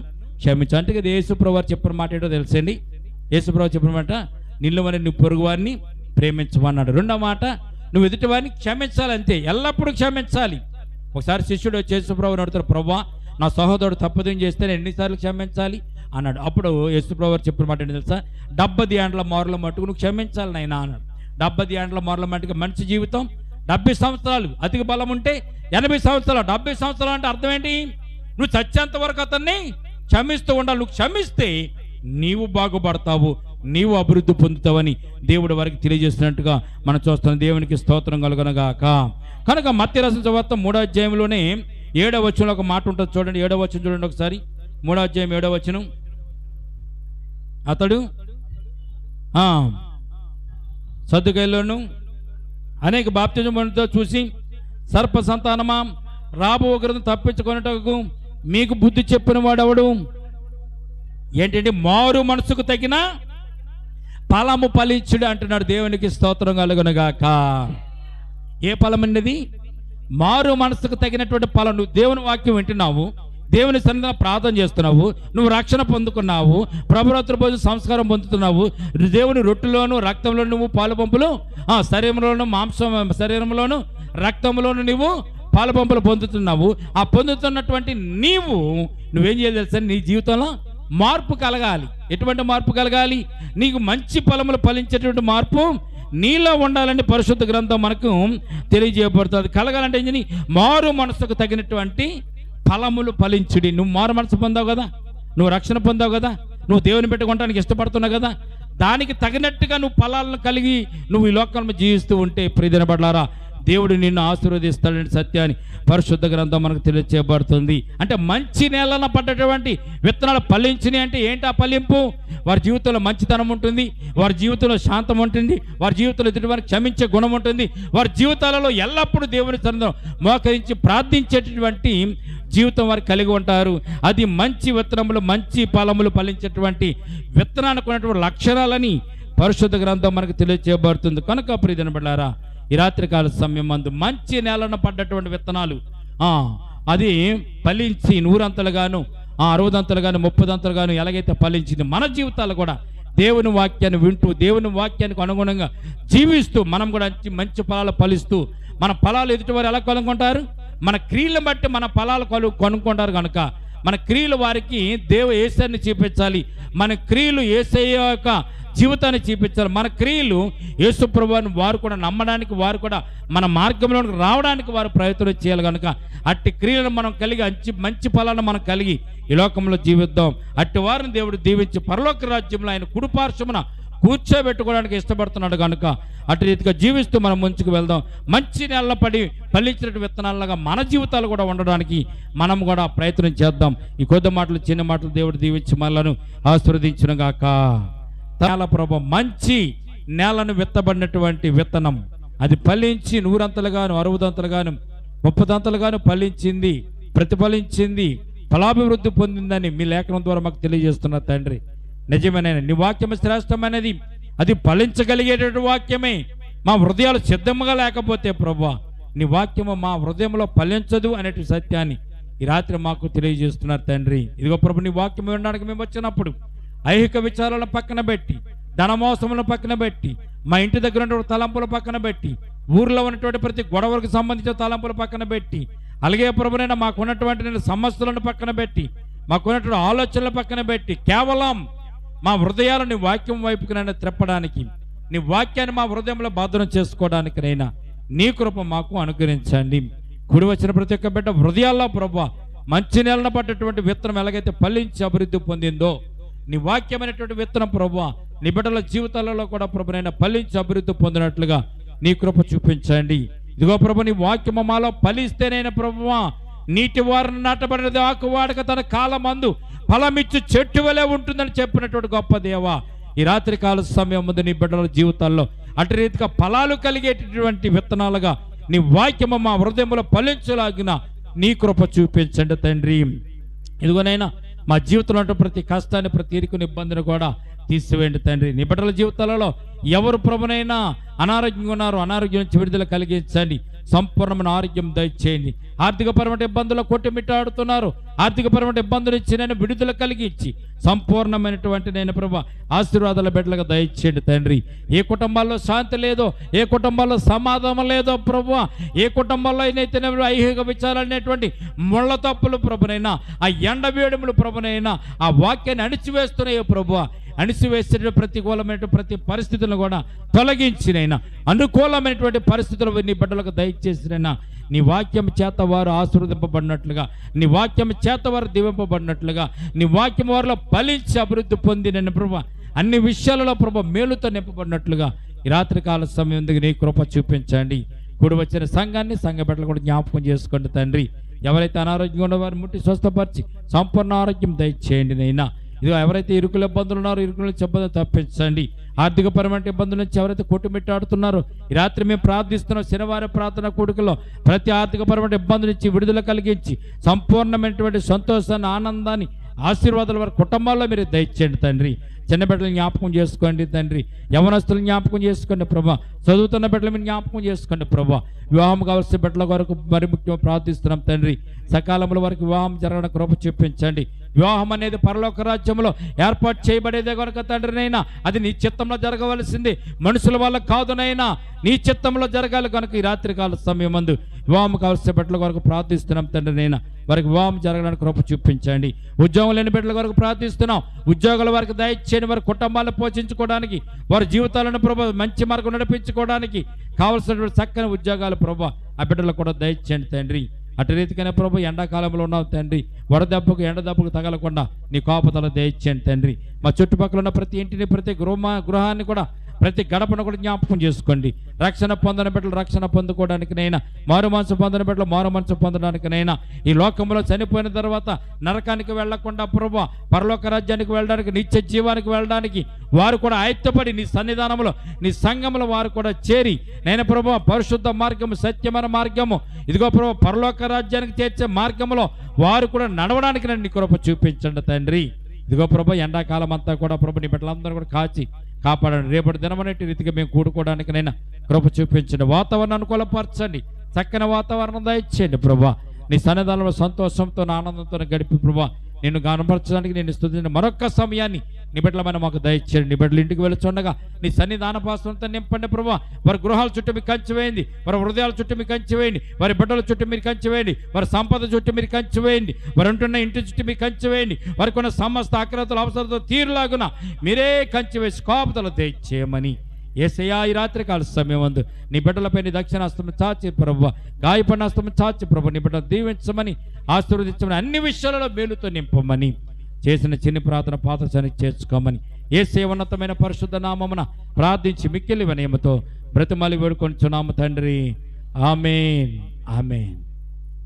Speaker 1: క్షమించు అంటే కదా యేసుప్రభువు వారు చెప్పిన మాట ఏంటో తెలుసండి. యేసుప్రభువు చెప్పిన మాట, నిన్నువని నువ్వు పొరుగు వారిని ప్రేమించమన్నాడు. రెండో మాట, నువ్వు ఎదుటివారిని క్షమించాలి, అంతే, ఎల్లప్పుడూ క్షమించాలి. ఒకసారి శిష్యుడు యేసుప్రభువుని అడుగుతాడు, ప్రభువా నా సహోదరుడు తప్పుదేం చేస్తే నేను ఎన్నిసార్లు క్షమించాలి అన్నాడు. అప్పుడు యేసుప్రభువు వారు చెప్పిన మాట ఏంటో తెలుసా? 70 ఏండ్ల మోరల మట్టుకు నువ్వు క్షమించాలి నాయనా అన్నాడు. 70 ఏండ్ల మోరల మట్టుకు మనిషి జీవితం 70 సంవత్సరాలు, అధిక బలం ఉంటే 80 సంవత్సరాలు. 70 సంవత్సరాలు అంటే అర్థం ఏంటి? నువ్వు చచ్చేంత వరకు అతన్ని క్షమిస్తూ ఉండాలి. నువ్వు క్షమిస్తే నీవు బాగుపడతావు, నీవు అభివృద్ధి పొందుతావని దేవుడి వారికి తెలియజేస్తున్నట్టుగా మనం చూస్తున్నాం. దేవునికి స్తోత్రం కలుగునగాక. కనుక మత్తయి రాసిన సువార్త 3వ అధ్యాయంలోనే 7వ వచనంలో ఒక మాట ఉంటుంది చూడండి. 7వ వచనం చూడండి ఒకసారి. 3వ అధ్యాయం 7వ వచనం. అతడు సద్దుకైలోను అనేక బాప్తిజములతో చూసి, సర్ప సంతానమా, రాబో ఒకరిని తప్పించుకొనుటకు మీకు బుద్ధి చెప్పిన వాడెవడు? ఏంటంటే మారు మనసుకు తగిన ఫలము ఫలించుడు అంటున్నాడు. దేవునికి స్తోత్రం కలుగునుగాక. ఏ ఫలం అనేది? మారు మనసుకు తగినటువంటి ఫలం. నువ్వు దేవుని వాక్యం వింటున్నావు, దేవుని సన్నిధిలో ప్రార్థన చేస్తున్నావు, నువ్వు రక్షణ పొందుకున్నావు, ప్రభురాత్రి భోజన సంస్కారం పొందుతున్నావు, దేవుని రొట్టెలోను రక్తంలో నువ్వు పాలు పంపులు, శరీరంలోను శరీరంలోను రక్తంలోను నువ్వు పాలు పంపులు పొందుతున్నావు. ఆ పొందుతున్నటువంటి నువ్వేం చేయాలి తెలుసా? నీ జీవితంలో మార్పు కలగాలి. ఎటువంటి మార్పు కలగాలి? నీకు మంచి ఫలములు ఫలించేటువంటి మార్పు నీలో ఉండాలని పరిశుద్ధ గ్రంథం మనకు తెలియజేయబడుతుంది. కలగాలంటే ఏంటి? మారు మనసుకు తగినటువంటి ఫలములు ఫలించుడి. నువ్వు మారు మనసు పొందావు కదా, నువ్వు రక్షణ పొందావు కదా, నువ్వు దేవుని పెట్టుకోవడానికి ఇష్టపడుతున్నావు కదా, దానికి తగినట్టుగా నువ్వు ఫలాలను కలిగి నువ్వు ఈ లోకంలో జీవిస్తూ ఉంటే ప్రియమైన బిడ్డలారా, దేవుడు నిన్ను ఆశీర్వదిస్తాడని సత్యాన్ని పరిశుద్ధ గ్రంథం మనకు తెలియచేయబడుతుంది. అంటే మంచి నేలన పడ్డటువంటి విత్తనాలు ఫలించినాయి అంటే ఏంటి? ఆ ఫలింపు వారి జీవితంలో మంచితనం ఉంటుంది, వారి జీవితంలో శాంతం ఉంటుంది, వారి జీవితంలో ఎదుటి వారికి క్షమించే గుణం ఉంటుంది, వారి జీవితాలలో ఎల్లప్పుడూ దేవుని సన్నిధిలో మోకరించి ప్రార్థించేటటువంటి జీవితం వారు కలిగి ఉంటారు. అది మంచి విత్తనములు, మంచి ఫలములు ఫలించేటువంటి విత్తనానికి ఉన్నటువంటి లక్షణాలని పరిశుద్ధ గ్రంథం మనకు తెలియచేయబడుతుంది. కనుక ప్రియమైన బిడ్డలారా, ఈ రాత్రికాల సమయం మందు మంచి నేలన పడ్డటువంటి విత్తనాలు అది ఫలించి 100 60 30 ఎలాగైతే ఫలించింది, మన జీవితాలు కూడా దేవుని వాక్యాన్ని వింటూ దేవుని వాక్యానికి అనుగుణంగా జీవిస్తూ మనం కూడా మంచి ఫలాలు ఫలిస్తూ, మన ఫలాలు ఎదుటివారు ఎలా కొనుక్కుంటారు? మన క్రియలను బట్టి మన ఫలాలు కొనుక్కుంటారు. కనుక మన క్రియలు వారికి యేసయ్యని చూపించాలి, మన క్రియలు యేసయ్య యొక్క జీవితాన్ని చూపించాలి, మన క్రియలు యేసు ప్రభువుని వారు కూడా నమ్మడానికి, వారు కూడా మన మార్గంలోకి రావడానికి వారు ప్రయత్నం చేయాలి. కనుక అట్టి క్రియలను మనం కలిగి మంచి ఫలాలను మనం కలిగి ఈ లోకంలో జీవిద్దాం. అట్టి వారిని దేవుడు దీవించి పరలోక రాజ్యంలో ఆయన కుడిపార్శ్వమున కూర్చోబెట్టుకోవడానికి ఇష్టపడుతున్నాడు. కనుక అటు రీతిగా జీవిస్తూ మనం ముంచుకు వెళ్దాం. మంచి నెలల పడి ఫలించిన విత్తనాలుగా మన జీవితాలు కూడా ఉండడానికి మనం కూడా ప్రయత్నం చేద్దాం. ఈ కొద్ది మాటలు, చిన్న మాటలు దేవుడు దీవించి మనలను ఆశీర్వదించును గాక. నేల ప్రభు మంచి నేలను విత్తబడినటువంటి విత్తనం అది ఫలించి 100 60 30 ఫలించింది, ప్రతిఫలించింది, ఫలాభివృద్ధి పొందిందని మీ లేఖనం ద్వారా మాకు తెలియజేస్తున్న తండ్రి, నిజమేనైనా నీ వాక్యం శ్రేష్టమైనది, అది ఫలించగలిగేటటువంటి వాక్యమే. మా హృదయాలు సిద్ధంగా లేకపోతే ప్రభువా నీ వాక్యము మా హృదయంలో ఫలించదు అనేటి సత్యాన్ని ఈ రాత్రి మాకు తెలియజేస్తున్నారు తండ్రి. ఇదిగో ప్రభు, నీ వాక్యం వినడానికి మేము వచ్చినప్పుడు ఐహిక విచారాలను పక్కన పెట్టి, ధనమోసములను పక్కన పెట్టి, మా ఇంటి దగ్గర ఉన్నటువంటి తలంపుల పక్కన పెట్టి, ఊర్లో ఉన్నటువంటి ప్రతి గొడవలకు సంబంధించిన తలంపుల పక్కన పెట్టి, అలాగే ప్రభునైనా మాకున్నటువంటి నేను సమస్యలను పక్కన పెట్టి, మాకున్నటువంటి ఆలోచనల పక్కన పెట్టి, కేవలం మా హృదయాలు నీ వాక్యం వైపుకునైనా త్రెప్పడానికి, నీ వాక్యాన్ని మా హృదయంలో భద్రం చేసుకోవడానికైనా నీ కృప మాకు అనుగ్రహించండి. కూడి వచ్చిన ప్రతి ఒక్క బిడ్డ హృదయాల్లో ప్రభువా మంచి నేలన పడ్డటువంటి విత్తనం ఎలాగైతే ఫలించి అభివృద్ధి పొందిందో, నీ వాక్యమైనటువంటి విత్తనం ప్రభువా నీ బిడ్డల జీవితాలలో కూడా ప్రభునైనా ఫలించి అభివృద్ధి పొందినట్లుగా నీ కృప చూపించండి. ఇదిగో ప్రభు, నీ వాక్యము మాలో ఫలిస్తేనైనా ప్రభువా నీటి వారిని నాటబడినది ఆకు వాడక తన కాలమందు ఫలమిచ్చు చెట్టు వలె ఉంటుందని చెప్పినటువంటి గొప్ప దేవా, ఈ రాత్రి కాల సమయం ముందు నీ బిడ్డల జీవితాల్లో అటు రీతిగా ఫలాలు కలిగేటటువంటి విత్తనాలుగా నీ వాక్యము మా హృదయంలో ఫలించలాగిన నీ కృప చూపించండి తండ్రి. ఇదిగోనైనా మా జీవితంలో ప్రతి కష్టాన్ని, ప్రతి ఇరుకుని ఇబ్బందిని కూడా తీసివేయండి తండ్రి. నీ బిడ్డల జీవితాలలో ఎవరు ప్రభునైనా అనారోగ్యంగా ఉన్నారో అనారోగ్యం నుంచి విడుదల కలిగించండి, సంపూర్ణమైన ఆరోగ్యం దయచేయండి. ఆర్థికపరమైన ఇబ్బందులు కొట్టుమిట్టాడుతున్నారు, ఆర్థికపరమైన ఇబ్బందులు ఇచ్చి నేను విడుదల కలిగించి సంపూర్ణమైనటువంటి నేను ప్రభు ఆశీర్వాదాల బిడ్డలుగా దయచేయండి తండ్రి. ఏ కుటుంబాల్లో శాంతి లేదో, ఏ కుటుంబాల్లో సమాధానం లేదో ప్రభు, ఏ కుటుంబాల్లో అయినైతే ఐహిక విచారాలనేటువంటి ముళ్ళ తప్పులు ప్రభునైనా, ఆ ఎండ వేడుములు ప్రభునైనా ఆ వాక్యాన్ని అణిచివేస్తున్నాయో ప్రభు, అణిచివేసిన ప్రతికూలమైన ప్రతి పరిస్థితులను కూడా తొలగించినైనా అనుకూలమైనటువంటి పరిస్థితులు నీ బిడ్డలకు దయచేసినైనా నీ వాక్యం చేత వారు ఆశీర్వదింపబడినట్లుగా, నీ వాక్యం చేత వారు దీవింపబడినట్లుగా, నీ వాక్యం వారిలో ఫలించి అభివృద్ధి పొంది నేను ప్రభు అన్ని విషయాలలో ప్రభు మేలుతో నింపబడినట్లుగా ఈ రాత్రికాల సమయం నీ కృప చూపించండి. కూడి వచ్చిన సంఘాన్ని, సంఘ బిడ్డలు కూడా జ్ఞాపకం చేసుకోండి తండ్రి. ఎవరైతే అనారోగ్యంగా ఉన్న వారిని ముట్టి స్వస్థపరిచి సంపూర్ణ ఆరోగ్యం దయచేయండి నైనా. ఇదిగో ఎవరైతే ఇరుకుల ఇబ్బందులు ఉన్నారో ఇరుకుల నుంచి ఇబ్బందులు తప్పించండి. ఆర్థికపరమైన ఇబ్బందుల నుంచి ఎవరైతే కొట్టుమిట్టాడుతున్నారో ఈ రాత్రి మేము ప్రార్థిస్తున్నాం. శనివారం ప్రార్థన కూడికలో ప్రతి ఆర్థికపరమైన ఇబ్బంది నుంచి విడుదల కలిగించి సంపూర్ణమైనటువంటి సంతోషాన్ని, ఆనందాన్ని, ఆశీర్వాదాల వారి కుటుంబాల్లో మీరు దయచేయండి తండ్రి. చిన్న బిడ్డలను జ్ఞాపకం చేసుకోండి తండ్రి, యవనస్తులను జ్ఞాపకం చేసుకోండి ప్రభా, చదువుతున్న బిడ్డలు మీరు జ్ఞాపకం చేసుకోండి ప్రభా. వివాహం కావాల్సిన బిడ్డల వరకు మరి ముఖ్యంగా ప్రార్థిస్తున్నాం తండ్రి. సకాలంలో వారికి వివాహం జరగడం కృప చూపించండి. వివాహం అనేది పరలోక రాజ్యంలో ఏర్పాటు చేయబడేదే కనుక తండ్రినైనా అది నీ చిత్తంలో జరగవలసింది, మనుషుల వల్ల కాదునైనా నీ చిత్తంలో జరగాలి కనుక ఈ రాత్రికాల సమయం మందు వివాహం కావాల్సిన బిడ్డల వరకు ప్రార్థిస్తున్నాం తండ్రినైనా. వారికి వివాహం జరగడానికి కృప చూపించండి. ఉద్యోగం లేని బిడ్డల వరకు ప్రార్థిస్తున్నాం. ఉద్యోగాల వారికి దయచేయండి. వారి కుటుంబాలను పోషించుకోవడానికి, వారి జీవితాలను ప్రభు మంచి మార్గం నడిపించుకోవడానికి కావలసినటువంటి చక్కని ఉద్యోగాలు ప్రభు ఆ బిడ్డలకు కూడా దయచేయండి తండ్రి. అటు రీతిగానే ప్రభు ఎండాకాలంలో ఉన్నాం తండ్రి, వడదెబ్బకు ఎండ దెబ్బకు తగలకుండా నీ కాపుదల దయచేయండి తండ్రి. మా చుట్టుపక్కల ఉన్న ప్రతి ఇంటిని, ప్రతి గృహాన్ని కూడా, ప్రతి గడపను కూడా జ్ఞాపకం చేసుకోండి. రక్షణ పొందని బిడ్డలు రక్షణ పొందుకోవడానికినైనా, మారు మనసు పొందని బిడ్డలు మారు మనసు పొందడానికినైనా, ఈ లోకంలో చనిపోయిన తర్వాత నరకానికి వెళ్లకుండా ప్రభు పరలోక రాజ్యానికి వెళ్ళడానికి, నిత్య జీవానికి వెళ్ళడానికి వారు కూడా ఆయత్తపడి నీ సన్నిధానంలో, నీ సంఘంలో వారు కూడా చేరి నేను ప్రభు పరిశుద్ధ మార్గము, సత్యమైన మార్గము, ఇదిగో ప్రభు పరలోక రాజ్యానికి చేర్చే మార్గంలో వారు కూడా నడవడానికి నన్ను నీ కృప చూపించండి తండ్రి. ఇదిగో ప్రభు ఎండాకాలం అంతా కూడా ప్రభు నీ బిడ్డలందరూ కూడా కాచి కాపాడండి. రేపటి దినమనేటి రీతిగా మేము కూడుకోవడానికైనా కృప చూపించండి. వాతావరణం అనుకూలపరచండి, చక్కని వాతావరణం దయచేయండి ప్రభు. నీ సన్నిధానంలో సంతోషంతో, ఆనందంతో గడిపి ప్రభు నిన్ను గనపరచడానికి, నేను స్తుతించిన మరొక్క సమయాన్ని నీ బిడ్డలమైన మాకు దయచేయండి. నీ బిడ్డలు ఇంటికి వెళుచుండగా నీ సన్నిధాన పాసంతో నింపండి ప్రభు. వారి గృహాల చుట్టూ మీకు కంచి వేయండి, వారి హృదయాల చుట్టూ మీకు కంచి వేయండి, వారి బిడ్డల చుట్టూ మీరు కంచి వేయండి, వారి సంపద చుట్టూ మీరు కంచి వేయండి, వారు ఉంటున్న ఇంటి చుట్టూ మీరు కంచి వేయండి, వారికి ఉన్న సమస్త ఆక్రతలు అవసరంతో తీరులాగున మీరే కంచి వేసి కాపుదలు దయచేయమని యేసయ్యా ఈ రాత్రి కాల సమయం అందు నీ బిడ్డలపై నీ దక్షిణాస్తము చాచి ప్రభు, గాయపడిన హస్తము చాచి ప్రభు నీ బిడ్డలు దీవించమని, ఆశీర్వదించమని, అన్ని విషయాలలో మేలుతో నింపమని, చేసిన చిన్ని ప్రార్థన పాత్రచానికి చేర్చుకోమని యేసయ్య ఉన్నతమైన పరిశుద్ధ నామమున ప్రార్థించి మిక్కిలి వినయముతో బ్రతిమాలి వేడుకొంచున్నాము తండ్రి. ఆమేన్, ఆమేన్.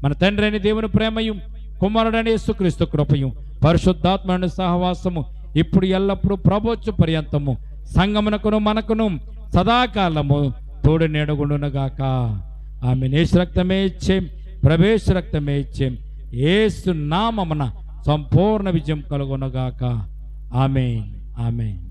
Speaker 1: మన తండ్రి అయిన దేవుని ప్రేమయు, కుమారుడైన యేసుక్రీస్తు కృపయు, పరిశుద్ధాత్మని సహవాసము ఇప్పుడు ఎల్లప్పుడూ ప్రభుత్వ పర్యంతము సంగమునకును మనకును సదాకాలము తోడు నేడుగుండునుగాక. ఆమె యేసు రక్తమే ఇచ్చేం, ప్రవేశ రక్తమే ఇచ్చేం, యేసు నామమున సంపూర్ణ విజయం కలుగునుగాక. ఆమేన్, ఆమేన్.